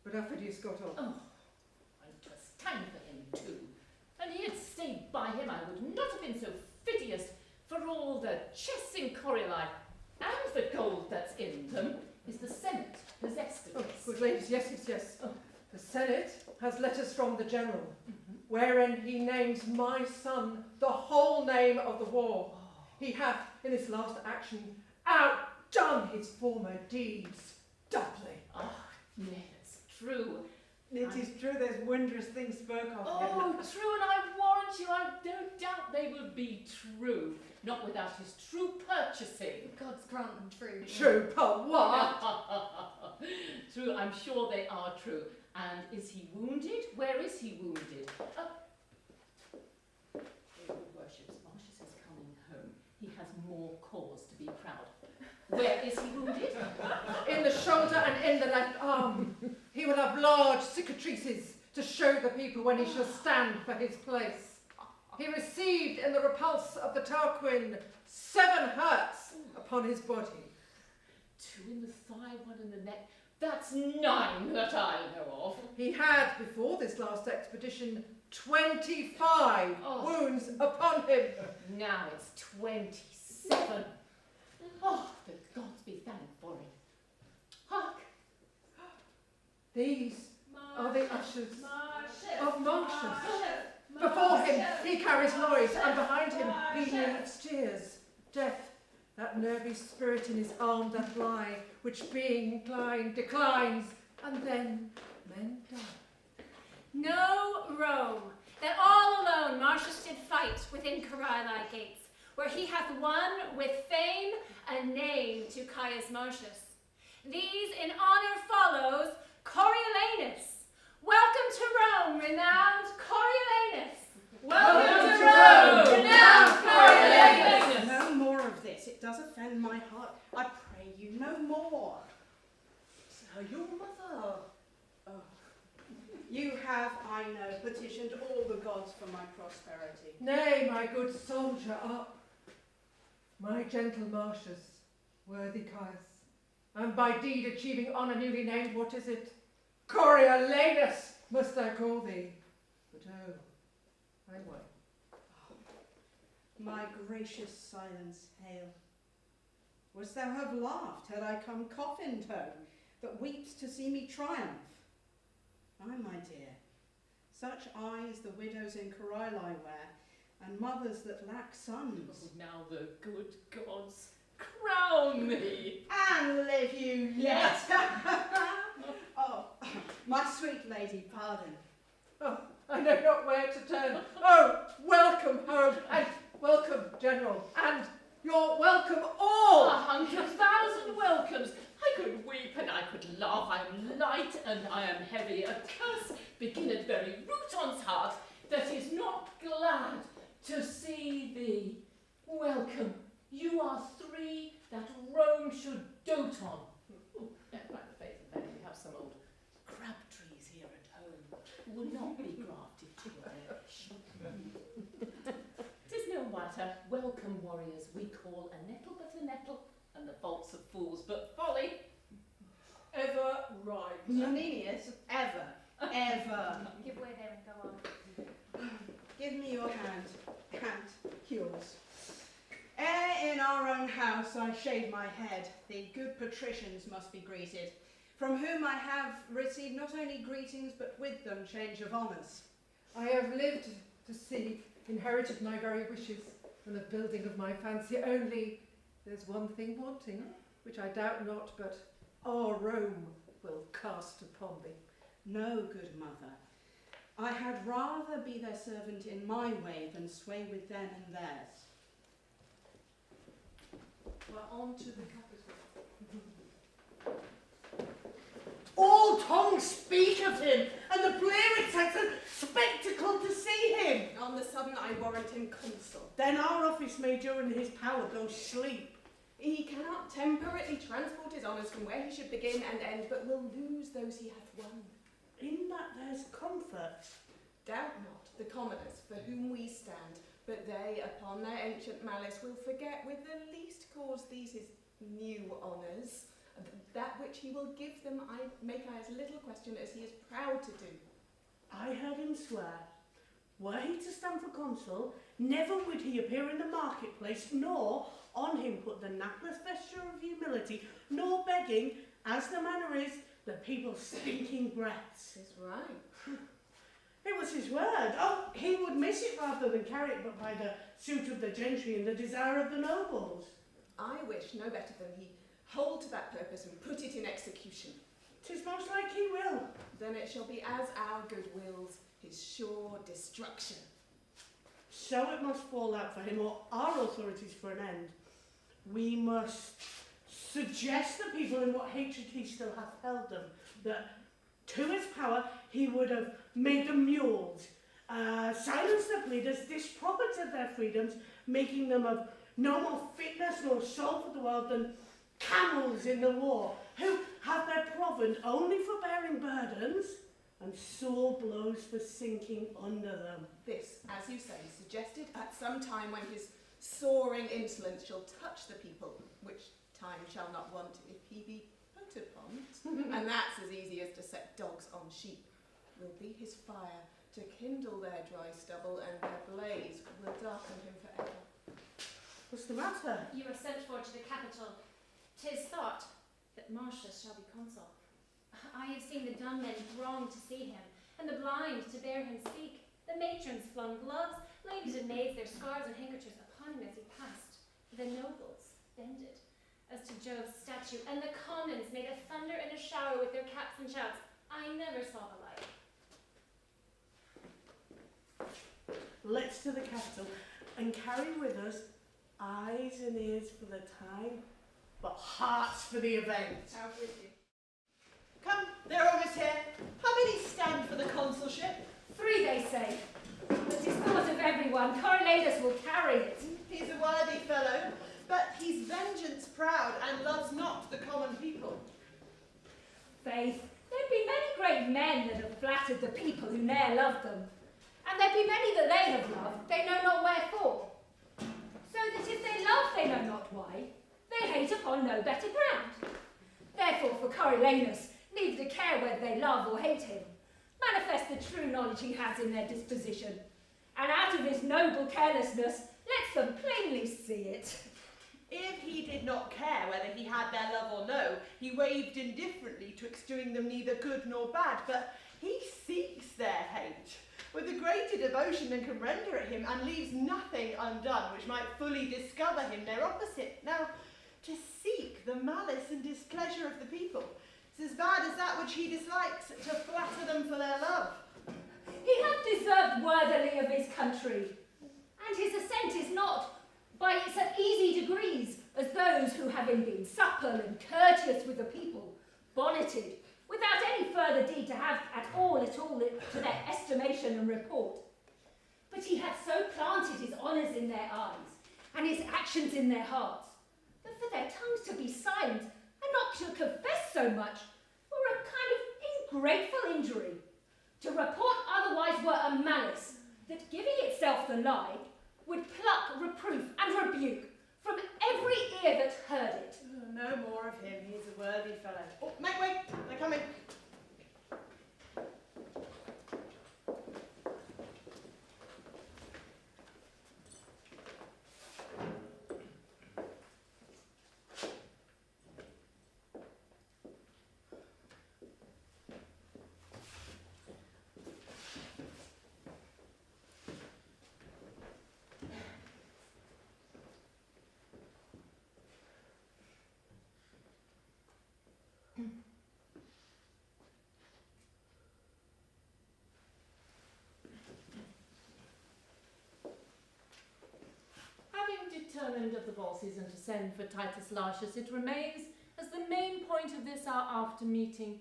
but Aufidius got off. Oh, and 'twas time for him too. And he had stayed by him, I would not have been so Phidias for all the chests in Corioli and the gold that's in them. Is the Senate possessed of Oh, this? good ladies, yes. Oh. The Senate has letters from the general, wherein he names my son the whole name of the war. He hath, in this last action, outdone his former deeds doubly. Oh, yes, true. It is true, there's wondrous things spoke of Oh, him. true, and I warrant you, I don't doubt they will be true. Not without his true purchasing. God's grant them true. True, but what? True, I'm sure they are true. And is he wounded? Where is he wounded? Your worships, Marcius is coming home. He has more cause to be proud. Where is he wounded? In the shoulder and in the left arm. He will have large cicatrices to show the people when he shall stand for his place. He received in the repulse of the Tarquin 7 hurts upon his body. 2 in the thigh, 1 in the neck. That's 9 that I know of. He had, before this last expedition, 25 wounds upon him. Now it's 27. Oh, the gods be thanked for it. Hark! These are the ushers Marcius. of Marcius. Before him he carries Lloyd, and behind him he steers Death, that nervy spirit in his arm doth lie, which being inclined declines, and then men die. Know Rome, that all alone Marcius did fight within Corioli gates, where he hath won with fame a name to Caius Marcius. These in honour follows Coriolanus. Welcome to Rome, renowned Coriolanus. Welcome to Rome, renowned Coriolanus. No more of this. It does offend my heart. I pray you no more. So your mother. Oh. You have, I know, petitioned all the gods for my prosperity. Nay, my good soldier, up. My gentle Marcius, worthy Caius, and by deed achieving honour newly named, what is it? Coriolanus must I call thee, but oh, I won't. My gracious silence, hail. Wouldst thou have laughed had I come coffined home, that weeps to see me triumph? Ay, my dear, such eyes the widows in Corioli wear, and mothers that lack sons. Oh, now the good gods crown me. And live you yet. Oh, My sweet lady, pardon. Oh, I know not where to turn. Oh, welcome home, and welcome, General, and you're welcome all. 100,000 welcomes. I could weep and I could laugh. I am light and I am heavy. A curse begin at very root on's heart that is not glad to see thee. Welcome. You are three that Rome should dote on. Ooh, by the faith of men, we have some old crab trees here at home who will not be grafted to your age. 'Tis no matter. Welcome, warriors. We call a nettle but a nettle, and the faults of fools but folly. Ever right. Noninius, ever. Give way there and go on. Give me your hand, and yours. Ere in our own house I shave my head, the good patricians must be greeted, from whom I have received not only greetings, but with them change of honours. I have lived to see, inherited my very wishes, and the building of my fancy. Only there's one thing wanting, which I doubt not, but our Rome will cast upon thee. No, good mother. I had rather be their servant in my way than sway with them and theirs. We're on to the capital. All tongues speak of him, and the player takes a spectacle to see him. On the sudden I warrant him consul. Then our office may during his power go sleep. He cannot temperately transport his honours from where he should begin and end, but will lose those he hath won. In that there's comfort. Doubt not the commoners for whom we stand, but they upon their ancient malice will forget with the least cause these his new honours. That which he will give them I make as little question as he is proud to do. I heard him swear, were he to stand for consul, never would he appear in the marketplace, nor on him put the napless vesture of humility, nor begging, as the manner is, the people's stinking breaths. Is right. It was his word. Oh, he would miss it rather than carry it but by the suit of the gentry and the desire of the nobles. I wish no better than he hold to that purpose and put it in execution. 'Tis most like he will. Then it shall be as our good wills, his sure destruction. So it must fall out for him, or our authorities for an end. We must suggest the people in what hatred he still hath held them, that to his power he would have made them mules, silenced the pleaders, disproported their freedoms, making them of no more fitness nor soul for the world than camels in the war, who have their provand only for bearing burdens, and sore blows for sinking under them. This, as you say, suggested at some time when his soaring insolence shall touch the people, which time shall not want if he be put upon, and that's as easy as to set dogs on sheep, will be his fire to kindle their dry stubble, and their blaze will darken him forever. What's the matter? You are sent for to the capital. 'Tis thought that Marcius shall be consul. I have seen the dumb men throng to see him, and the blind to bear him speak. The matrons flung gloves, ladies and maids their scarves and handkerchiefs upon him as he passed. The nobles bended as to Jove's statue, and the commons made a thunder and a shower with their caps and shouts. I never saw the like. Let's to the capital, and carry with us eyes and ears for the time, but hearts for the event. Out with you. Come, they're almost here. How many stand for the consulship? 3, they say. But 'tis thought of everyone. Coriolanus will carry it. He's a worthy fellow, but he's vengeance proud and loves not the common people. Faith, there be many great men that have flattered the people who ne'er loved them. And there be many that they have loved, they know not wherefore. So that if they love, they know not why, they hate upon no better ground. Therefore, for Coriolanus, leave to care whether they love or hate him. Manifest the true knowledge he has in their disposition, and out of his noble carelessness, lets them plainly see it. If he did not care whether he had their love or no, he waved indifferently twixt doing them neither good nor bad, but he seeks their hate with a greater devotion than can render it him, and leaves nothing undone which might fully discover him their opposite. Now, to seek the malice and displeasure of the people, It's as bad as that which he dislikes, to flatter them for their love. He hath deserved worthily of his country, and his assent is not by its easy degrees, as those who, having been supple and courteous with the people, bonneted, without any further deed to have at all to their estimation and report. But he hath so planted his honours in their eyes, and his actions in their hearts, that for their tongues to be silent, and not to confess so much, were a kind of ingrateful injury. To report otherwise were a malice, that giving itself the lie, would pluck reproof and rebuke from every ear that heard it. Oh, no more of him, he's a worthy fellow. Oh, make way, they're coming. Having determined of the bosses and to send for Titus Lartius, it remains as the main point of this our after meeting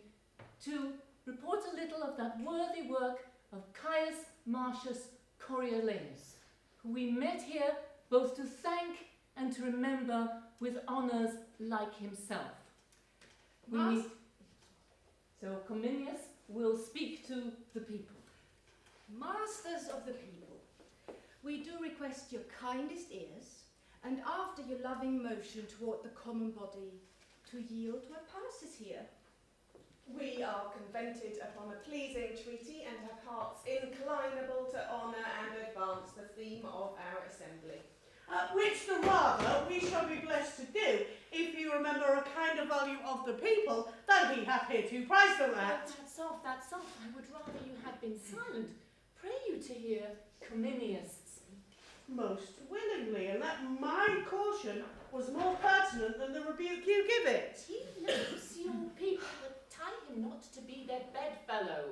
to report a little of that worthy work of Caius Marcius Coriolanus, who we met here both to thank and to remember with honours like himself. So Cominius will speak to the people. Masters of the people, we do request your kindest ears, and after your loving motion toward the common body, to yield what passes here. We are convented upon a pleasing treaty and have hearts inclinable to honour and advance the theme of our assembly. Which the rather we shall be blessed to do, if you remember a kinder value of the people than he hath hereto prized them at. That's off. I would rather you had been silent. Pray you to hear Cominius speak. Most willingly, and that my caution was more pertinent than the rebuke you give it. He knows your people that tie him not to be their bedfellow.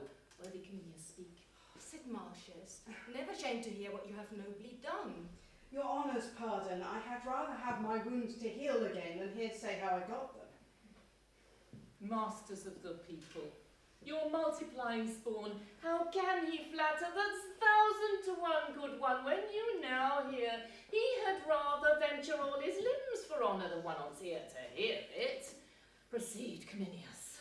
Worthy Cominius, speak. Said Marcius, never shame to hear what you have nobly done. Your honour's pardon, I had rather have my wounds to heal again than hear say how I got them. Masters of the people, your multiplying spawn, how can he flatter the 1,000 to 1 good one when you now hear he had rather venture all his limbs for honour than one on's ear to hear it? Proceed, Cominius.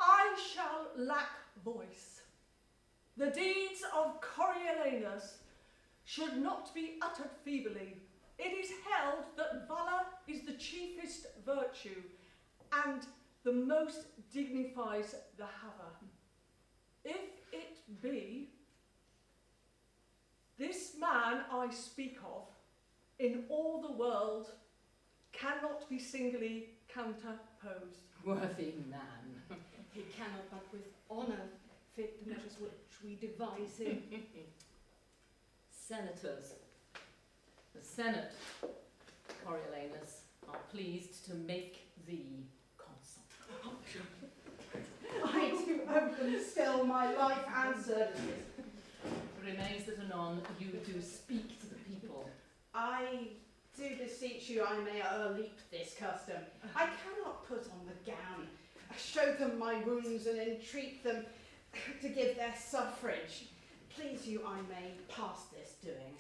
I shall lack voice. The deeds of Coriolanus should not be uttered feebly. It is held that valour is the chiefest virtue, and the most dignifies the haver. If it be, this man I speak of, in all the world, cannot be singly counterposed. Worthy man. He cannot but with honour fit the measures which we devise him. Senators, the Senate, Coriolanus, are pleased to make thee consul. I do open still my life and services. Remains that anon you do speak to the people. I do beseech you I may o'erleap this custom. I cannot put on the gown, show them my wounds and entreat them to give their suffrage. Please you I may pass this doing.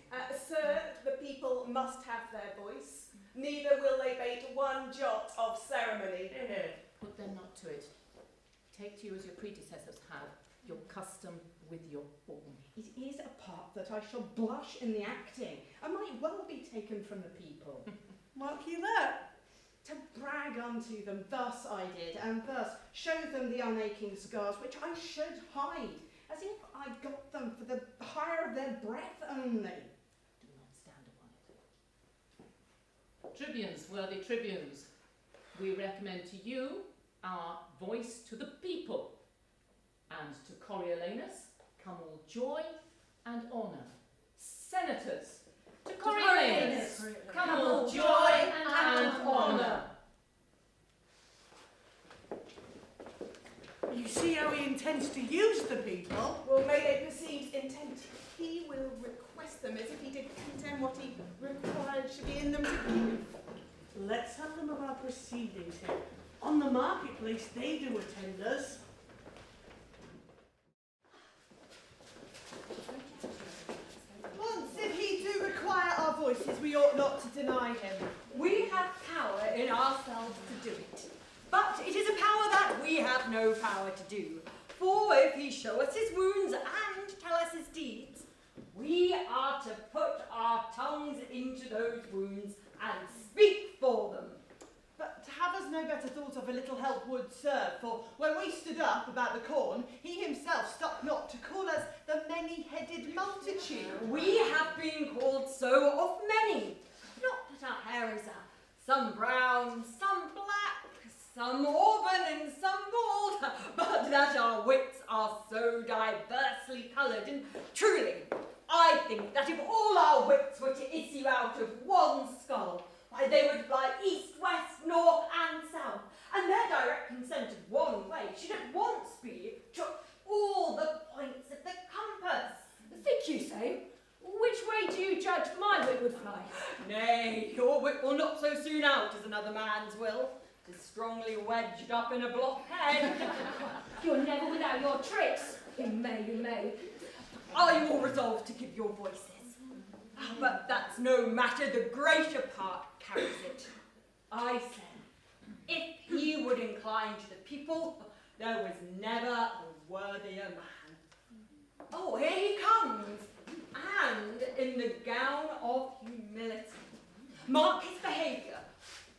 Sir, the people must have their voice, neither will they bate one jot of ceremony. Put them not to it. Take to you as your predecessors have, your custom with your form. It is a part that I shall blush in the acting, and might well be taken from the people. Mark you that? To brag unto them, thus I did, and thus show them the unaching scars which I should hide, as if I got them for the hire of their breath only. Do not stand upon it. Tribunes, worthy tribunes, we recommend to you our voice to the people, and to Coriolanus come all joy and honour. Senators, To Coriolanus, come all joy and honour. You see how he intends to use the people? Well, may they perceive intent. He will request them as if he did condemn what he required should be in them to give. Let's have them of our proceedings here. On the marketplace, they do attend us. Once, if he do require our voices, we ought not to deny him. We have power in ourselves to do it. But it is a power that we have no power to do. For if he show us his wounds and tell us his deeds, we are to put our tongues into those wounds and speak for them. But to have us no better thought of a little help would serve, for when we stood up about the corn, he himself stopped not to call us the many-headed multitude. We have been called so of many. Not that our hair is some brown, some black, some auburn and some bald, but that our wits are so diversely coloured, and truly, I think that if all our wits were to issue out of one skull, why they would fly east, west, north and south, and their direct consent of one way should at once be to all the points of the compass. Think you so? Which way do you judge my wit would fly? Nay, your wit will not so soon out as another man's will. 'Tis strongly wedged up in a blockhead. You're never without your tricks. You may. Are you all resolved to give your voices? But that's no matter, the greater part carries it. I say, if he would incline to the people, there was never a worthier man. Oh, here he comes, and in the gown of humility. Mark his behaviour.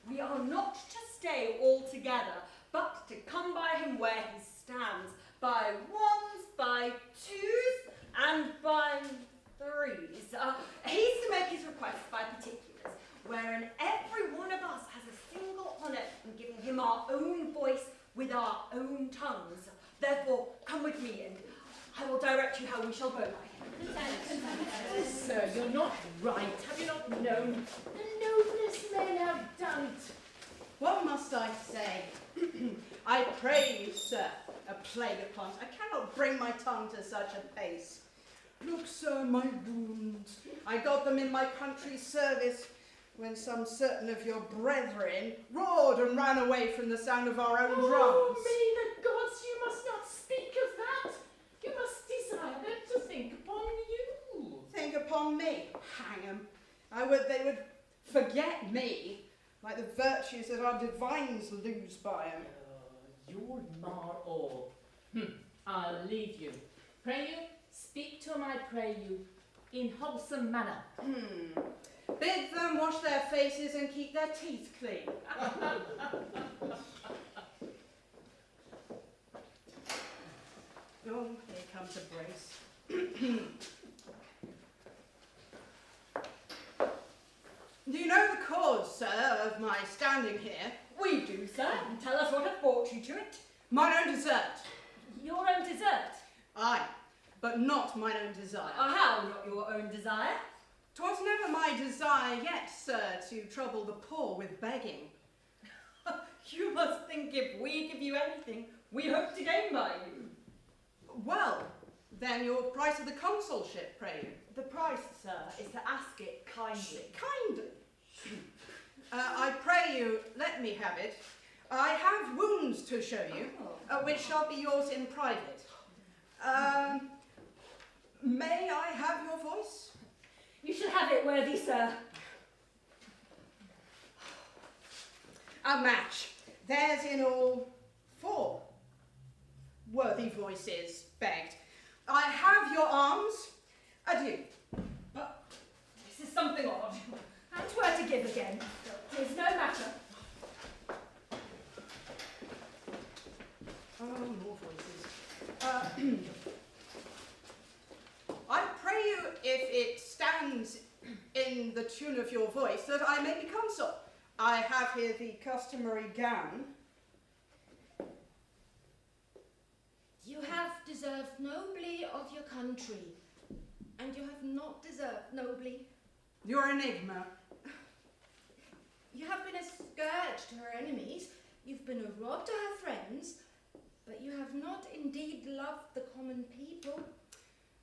We are not to stay all together, but to come by him where he stands, by ones, by twos, and by threes. He's to make his requests by particulars, wherein every one of us has a single honour in giving him our own voice with our own tongues. Therefore, come with me, and I will direct you how we shall go by him. Sir, you're not right. Have you not known? The noblest men have done it. What must I say? I pray you, sir, a plague upon it. I cannot bring my tongue to such a pace. Look, sir, my wounds. I got them in my country's service when some certain of your brethren roared and ran away from the sound of our own drums. Oh, may the gods, you must not speak of that. You must desire them to think upon you. Think upon me, hang 'em. I would they would forget me, like the virtues that our divines lose by 'em. You're mar all. I'll leave you. Pray you, speak to 'em, I pray you, in wholesome manner. Bid them wash their faces and keep their teeth clean. Oh, here comes a brace. Do you know the cause, sir, of my standing here? We do, sir. Tell us what hath brought you to it. Mine own desert. Your own dessert? Aye, but not mine own desire. How not your own desire? 'Twas never my desire yet, sir, to trouble the poor with begging. You must think if we give you anything, we hope to gain by you. Well, then your price of the consulship, pray you. The price, sir, is to ask it kindly. Kindly. I pray you, let me have it. I have wounds to show you, which shall be yours in private. May I have your voice? You shall have it, worthy sir. A match. There's in all 4 worthy voices begged. I have your arms. Adieu. But this is something odd. And were to give again. 'Tis no matter. Oh, more voices. I pray you, if it stands in the tune of your voice, that I may be consul. I have here the customary gown. You have deserved nobly of your country, and you have not deserved nobly your enigma. You have been a scourge to her enemies, you've been a rod to her friends, but you have not indeed loved the common people.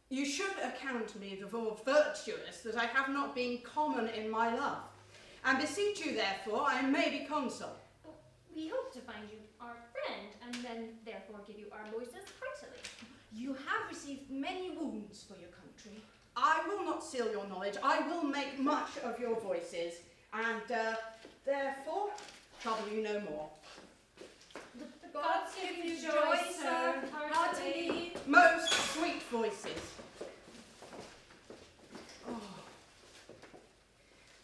You should account me the more virtuous that I have not been common in my love, and beseech you therefore I may be consul. We hope to find you our friend, and then therefore give you our voices heartily. You have received many wounds for your country. I will not seal your knowledge, I will make much of your voices, and therefore trouble you no more. The gods give you joy, sir, heartily. Most sweet voices. Oh.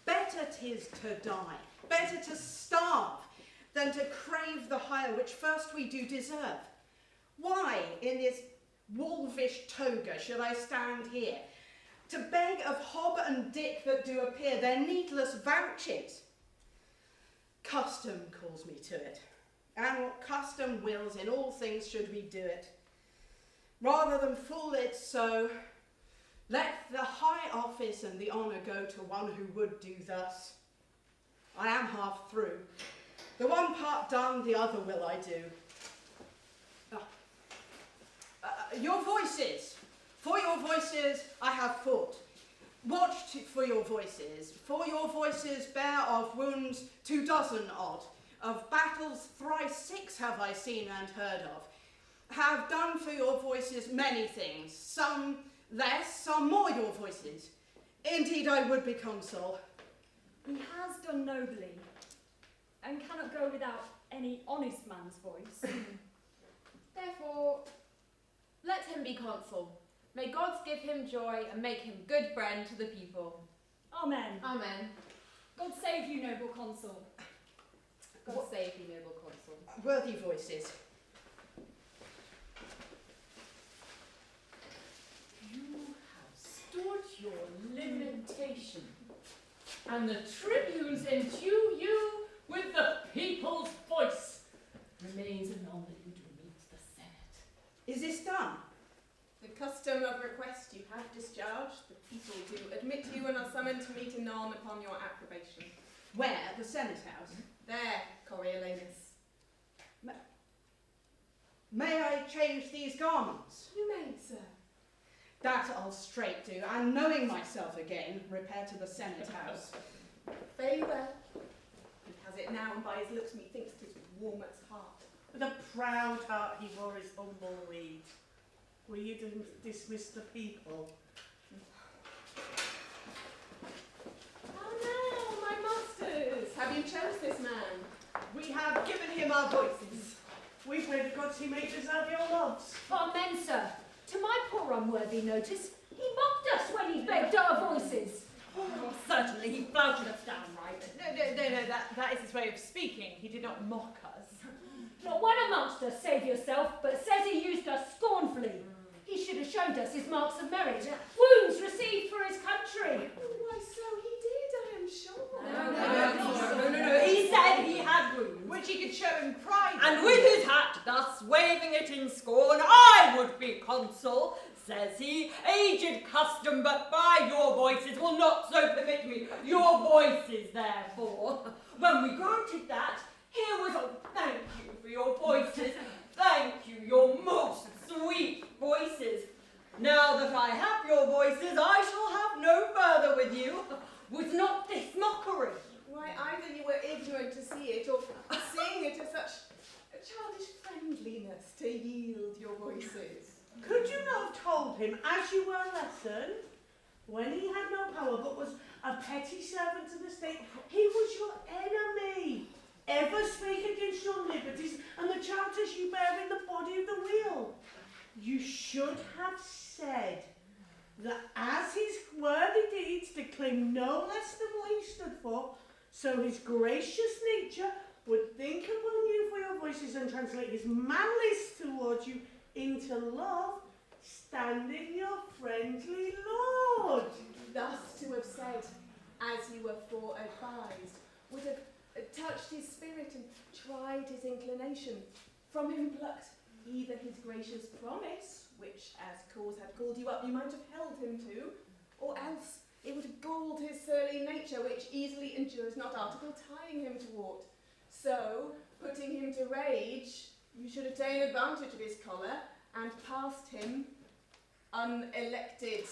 Better 'tis to die, better to starve, than to crave the hire which first we do deserve. Why, in this wolfish toga, should I stand here, to beg of Hob and Dick that do appear their needless vouches? Custom calls me to it, and what custom wills, in all things should we do it. Rather than fool it so, let the high office and the honour go to one who would do thus. I am half through. The one part done, the other will I do. Your voices. For your voices I have fought. Watched for your voices. For your voices bear of wounds 24 odd. Of battles thrice 6 have I seen and heard of. Have done for your voices many things. Some less, some more your voices. Indeed I would be consul. He has done nobly, and cannot go without any honest man's voice. Therefore, let him be consul. May gods give him joy and make him good friend to the people. Amen. Amen. God save you, noble consul. God save you, noble consul. Worthy voices. You have stood your limitation, and the tribunes endue you with the people's voice. Remains anon that you do meet the Senate. Is this done? The custom of request you have discharged. The people do admit you and are summoned to meet anon upon your approbation. Where? The Senate House? There, Coriolanus. May I change these garments? You may, sir. That I'll straight do, and knowing myself again, repair to the Senate House. Very well. He has it now, and by his looks methinks 'tis warm at heart. With a proud heart he wore his humble weed. Will you dismiss the people? Oh no, my masters! Have you chose this man? We have given him our voices. We pray the gods he may deserve your loves. Amen, sir. To my poor unworthy notice, he mocked us when he begged our voices. Oh, certainly, he flouted us downright. No, that is his way of speaking. He did not mock us. Not one amongst us, save yourself, but says he used us scornfully. He should have shown us his marks of merit, wounds received for his country. Why, so he did, I am sure. No. He said he had wounds, which he could show in pride. And with his hat thus waving it in scorn, I would be consul, says he. Aged custom, but by your voices will not so permit me. Your voices, therefore. When we granted that, here was a thank you for your voices. Thank you, your most sweet voices. Now that I have your voices, I shall have no further with you. Was not this mockery? Why, either you were ignorant to see it, or seeing it as such a childish friendliness to yield your voices. Could you not have told him, as you were a lesson, when he had no power but was a petty servant to the state, he was your enemy? Ever speak against your liberties and the charters you bear in the body of the wheel? You should have said that as his worthy deeds declaim no less than what he stood for, so his gracious nature would think upon you for your voices and translate his malice towards you into love, standing your friendly lord. Thus to have said, as you were foreadvised, would have touched his spirit and tried his inclination. From him plucked either his gracious promise, which as cause had called you up you might have held him to, or else It would have galled his surly nature, which easily endures not article tying him to aught. So, putting him to rage, you should attain advantage of his choler, and passed him unelected.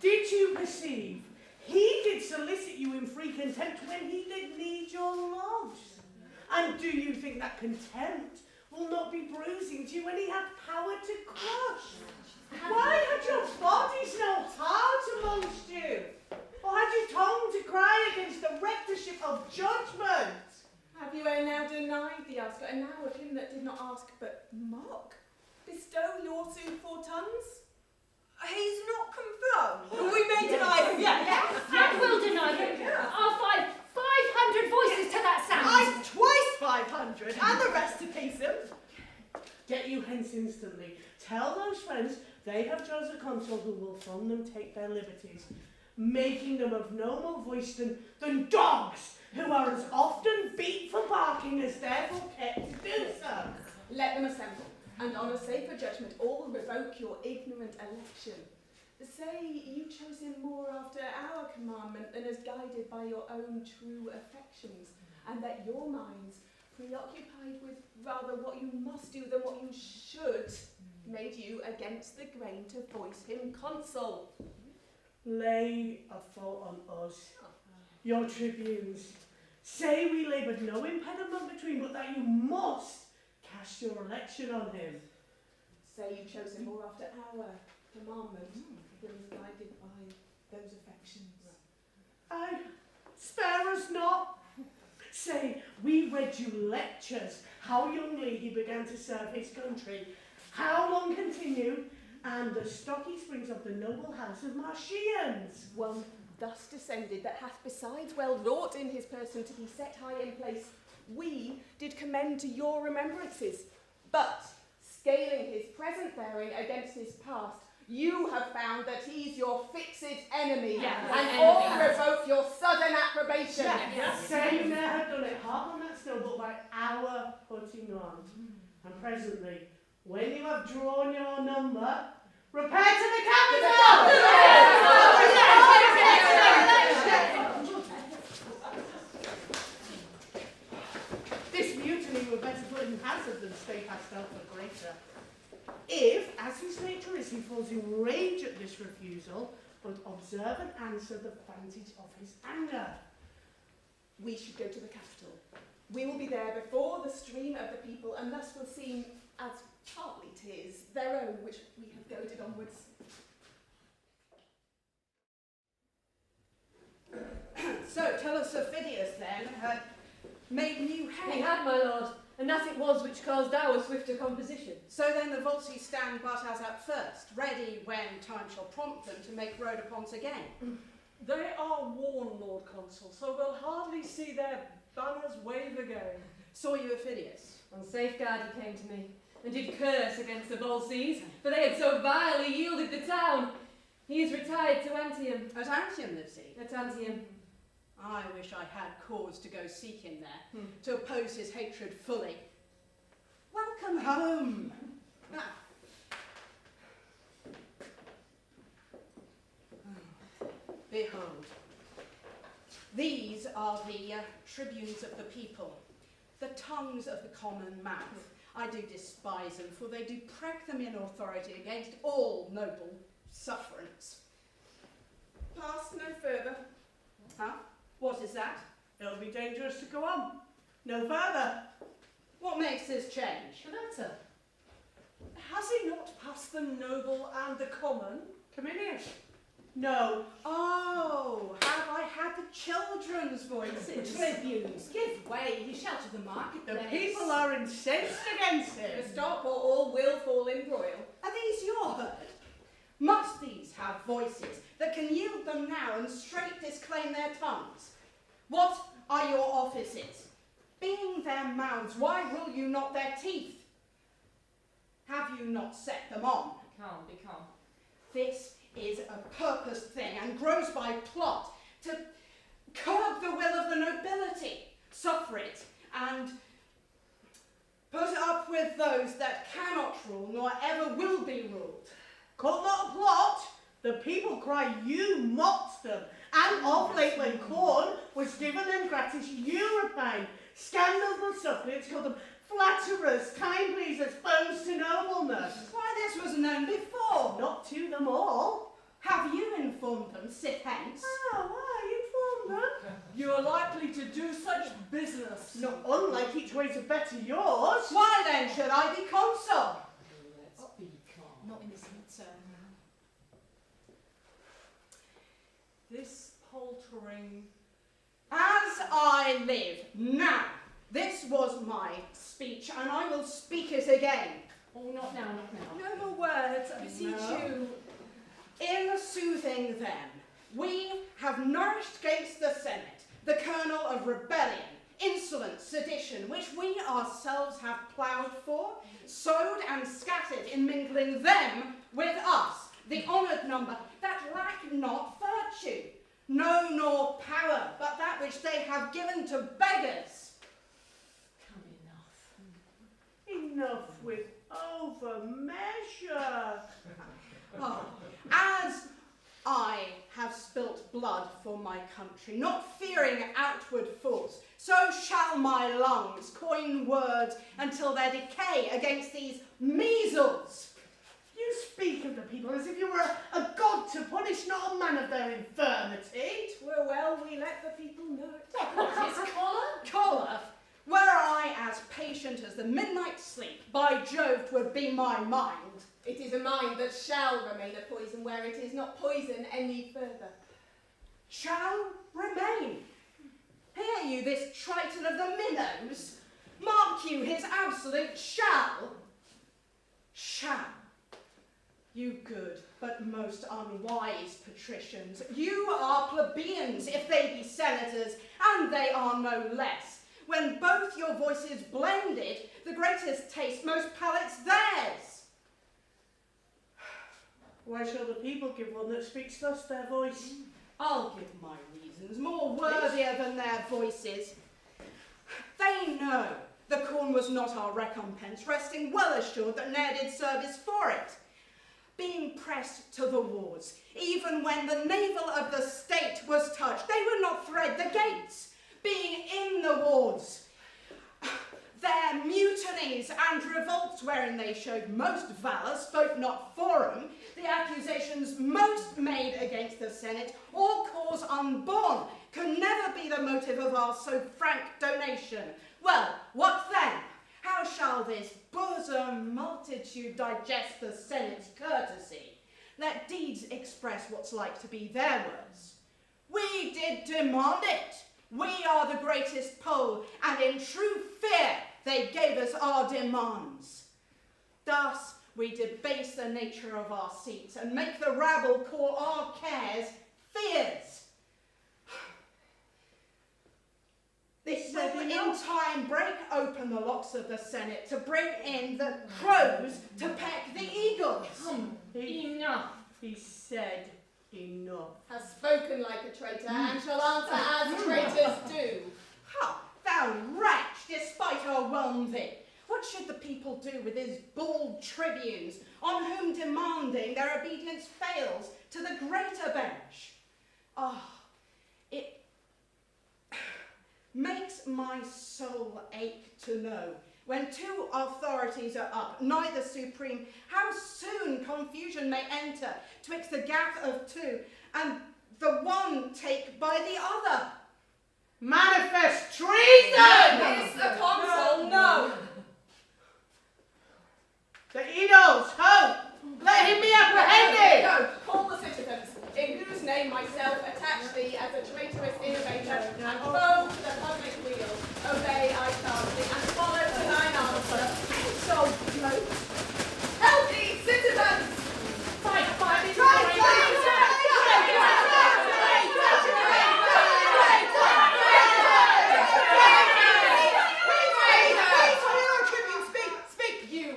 Did you perceive? He did solicit you in free contempt when he did need your lodge. And do you think that contempt will not be bruising to you when he had power to crush? Why had your bodies no heart amongst you? Or had you tongue to cry against the rectorship of judgment? Have you ere now denied the asker, and now of him that did not ask but mock? Bestow your soothful tongues? He's not confirmed. We may deny him. Yes, and we'll deny him. I'll 500 voices to that sound. I'm twice 500, and the rest to peace him. Get you hence instantly. Tell those friends they have chose a consul who will from them take their liberties, making them of no more voice than dogs, who are as often beat for barking as therefore kept to do so. Let them assemble, and on a safer judgment all revoke your ignorant election. Say you chose him more after our commandment than as guided by your own true affections, and that your minds, preoccupied with rather what you must do than what you should, made you against the grain to voice him consul. Lay a fault on us, your tribunes. Say we laboured no impediment between, but that you must cast your election on him. Say you chose him more after our commandment than was guided by those affections. Aye, spare us not. Say, we read you lectures, how youngly he began to serve his country, how long continued, and the stocky springs of the noble house of Martians. One thus descended that hath besides well wrought in his person to be set high in place, we did commend to your remembrances. But, scaling his present bearing against his past, you have found that he's your fixed enemy, and all revoke your sudden approbation. Say you ne'er have done it half on that snow, but by our putting on. And presently, when you have drawn your number, repair to the capital! This mutiny were better put in hazard than stay past Alpha greater. If, as his nature is, he falls in rage at this refusal, but observe and answer the vantage of his anger. We should go to the capital. We will be there before the stream of the people, and thus will seem, as partly 'tis, their own which we have goaded onwards. So tell us, Sir Phidias, then, had made new hay. He had, my lord, and that it was which caused our swifter composition. So then the Volsci stand but as at first, ready when time shall prompt them to make road upon's again. They are worn, Lord Consul, so we'll hardly see their banners wave again. Saw you Phidias? On safeguard he came to me, and did curse against the Volsces, for they had so vilely yielded the town. He is retired to Antium. At Antium lives he? At Antium. I wish I had cause to go seek him there, to oppose his hatred fully. Welcome home. Behold, these are the tribunes of the people, the tongues of the common mouth. I do despise them, for they do prick them in authority against all noble sufferance. Pass no further. Huh? What is that? It'll be dangerous to go on. No further. What makes this change? The matter? Has he not passed the noble and the common? Cominius? No. Oh, have I had the children's voices? Tribunes, give way, he shouted the The marketplace. people are incensed against him. Stop, or all will fall in broil. Are these your herd? Must these have voices that can yield them now and straight disclaim their tongues? What are your offices? Being their mouths, why rule you not their teeth? Have you not set them on? Be calm. This is a purposed thing and grows by plot to curb the will of the nobility, suffer it, and put up with those that cannot rule nor ever will be ruled. Call not a plot, The people cry you mocked them, and of late when corn was given them gratis, you repine. Scandalful suppliants called them flatterers, time pleasers, foes to nobleness. Why, this was known before. Not to them all. Have you informed them, sit hence? Oh, why, you informed them? You are likely to do such business. Not unlike each way to better yours. Why then should I be consul? Let's be calm. Not in this mood, sir. This paltering... As I live now, this was my speech, and I will speak it again. Oh, not now, not now. No more words, I beseech you. In soothing them, we have nourished gainst the Senate the kernel of rebellion, insolence, sedition, which we ourselves have ploughed for, sowed and scattered in mingling them with us, the honoured number that lack not virtue, no nor power, but that which they have given to beggars. Enough with over measure. Oh, as I have spilt blood for my country, not fearing outward force, so shall my lungs coin words until their decay against these measles. You speak of the people as if you were a god to punish, not a man of their infirmity. Well, we let the people know it. What is choler? Choler? Were I as patient as the midnight sleep, by Jove 'twould be my mind. It is a mind that shall remain a poison where it is not poison any further. Shall remain. Hear you this Triton of the minnows? Mark you his absolute shall. Shall. You good but most unwise patricians, you are plebeians if they be senators, and they are no less. When both your voices blended, the greatest taste, most palates theirs. Why shall the people give one that speaks thus their voice? I'll give my reasons, more worthier than their voices. They know the corn was not our recompense, resting well assured that ne'er did service for it. Being pressed to the wards, even when the navel of the state was touched, they would not thread the gates. Being in the wards, their mutinies and revolts wherein they showed most valour, spoke not for 'em, the accusations most made against the Senate, or cause unborn, could never be the motive of our so frank donation. Well, what then? How shall this bosom multitude digest the Senate's courtesy? Let deeds express what's like to be their words. We did demand it. We are the greatest poll, and in true fear they gave us our demands. Thus we debase the nature of our seats, and make the rabble call our cares fears. This will in time break open the locks of the Senate, to bring in the crows to peck the eagles. Enough, he said. Enough. Has spoken like a traitor, and shall answer as traitors do. Ha! Thou wretch, despite our whelm thee, what should the people do with these bald tribunes, on whom demanding their obedience fails to the greater bench? Ah, it makes my soul ache to know, when two authorities are up, neither supreme, how soon confusion may enter twixt the gap of two, and the one take by the other. Manifest treason! Is the consul? No. The Edos, ho! Let him be apprehended! Go, call the citizens, in whose name myself attach thee as a traitorous innovator and foe to the public weal. Obey, I charge thee, and follow to thine answer. So close. Help thee, citizens! Speak, you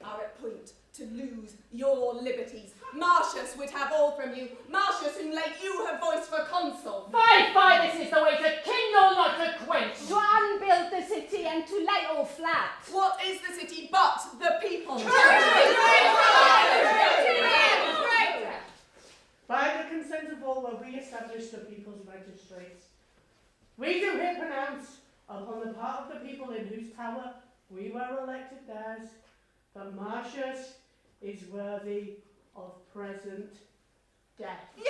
are at point to lose your liberties. Marcius would have all from you. Marcius, whom late you have voiced for consul. Fie, this is the way to kindle, not to quench. To unbuild the city and to lay all flat. What is the city but the people? We do here pronounce, upon the part of the people in whose power we were elected theirs, that Marcius is worthy of present death. Lay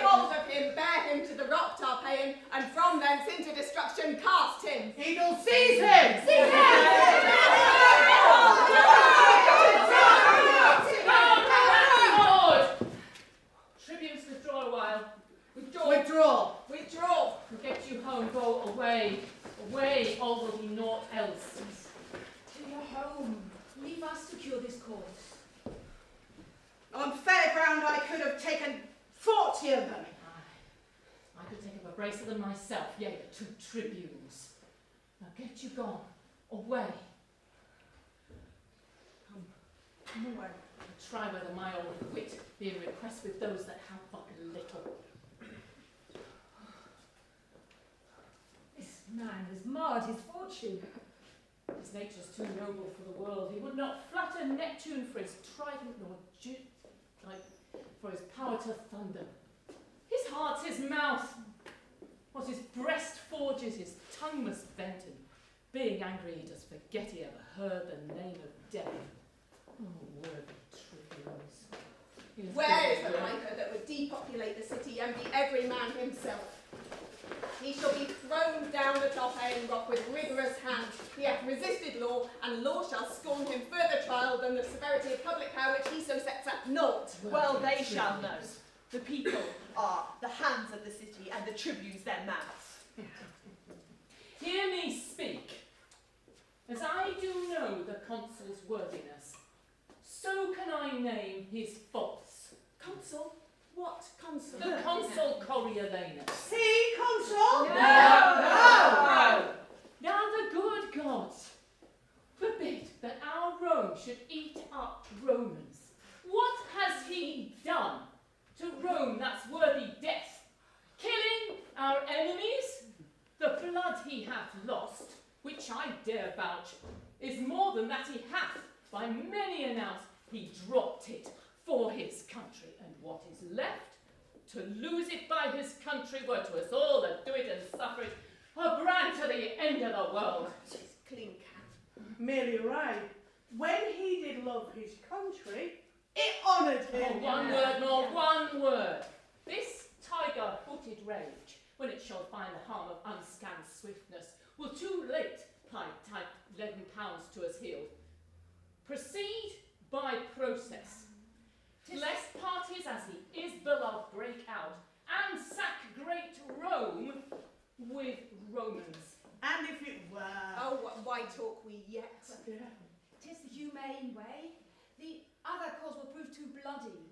hold of him, bear him to the rock Tarpeian, and from thence into destruction cast him. Eagle, seize him! Seize him! Tribunes, withdraw a while. Withdraw. Withdraw. We'll get you home, go away. Away, all will be naught else. To your home. Leave us to cure this cause. On fair ground I could have taken 40 of them. I could take up a brace of them myself, yea, the 2 tribunes. Now get you gone, away. Come away. And try whether my old wit be in request with those that have but little. This man has marred his fortune. His nature's too noble for the world. He would not flatter Neptune for his trident, nor for his power to thunder. His heart's his mouth. What his breast forges, his tongue must vent, and being angry, he does forget he ever heard the name of death. Oh, worthy tribunes. Where is the viper that would depopulate the city and be every man himself? He shall be thrown down the Tarpeian rock with rigorous hands. He hath resisted law, and law shall scorn him further trial than the severity of public power which he so sets at naught. Well, they shall know. The people are the hands of the city, and the tribunes their mouths. Hear me speak. As I do know the consul's worthiness, so can I name his faults. Consul? What consul? The consul Coriolanus. See, consul? No! Now the good gods forbid that our Rome should eat up Romans. What has he done to Rome that's worthy death? Killing our enemies? The blood he hath lost, which I dare vouch, is more than that he hath, by many announced, he dropped it for his country, and what is left, to lose it by his country, were to us all that do it and suffer it, a brand to the end of the world. She's clean cat. Merely right. When he did love his country, it honoured him. Nor one word, nor one word. This tiger-footed rage, when it shall find the harm of unscanned swiftness, will too late type 11 pounds to us healed. Proceed by process. Lest parties as he is beloved break out, and sack great Rome with Romans. And if it were... Oh, why talk we yet? Yeah. 'Tis the humane way. The other cause will prove too bloody,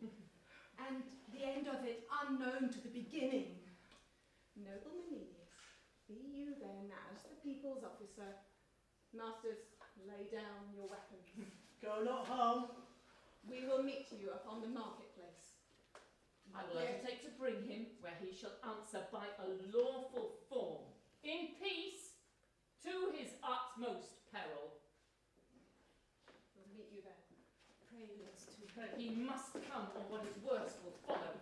and the end of it unknown to the beginning. Noble Menenius, be you then as the people's officer. Masters, lay down your weapons. Go not home. We will meet you upon the marketplace. I will undertake to bring him where he shall answer by a lawful form, in peace, to his utmost peril. We'll meet you there. Pray let's to He must come, or what is worse will follow.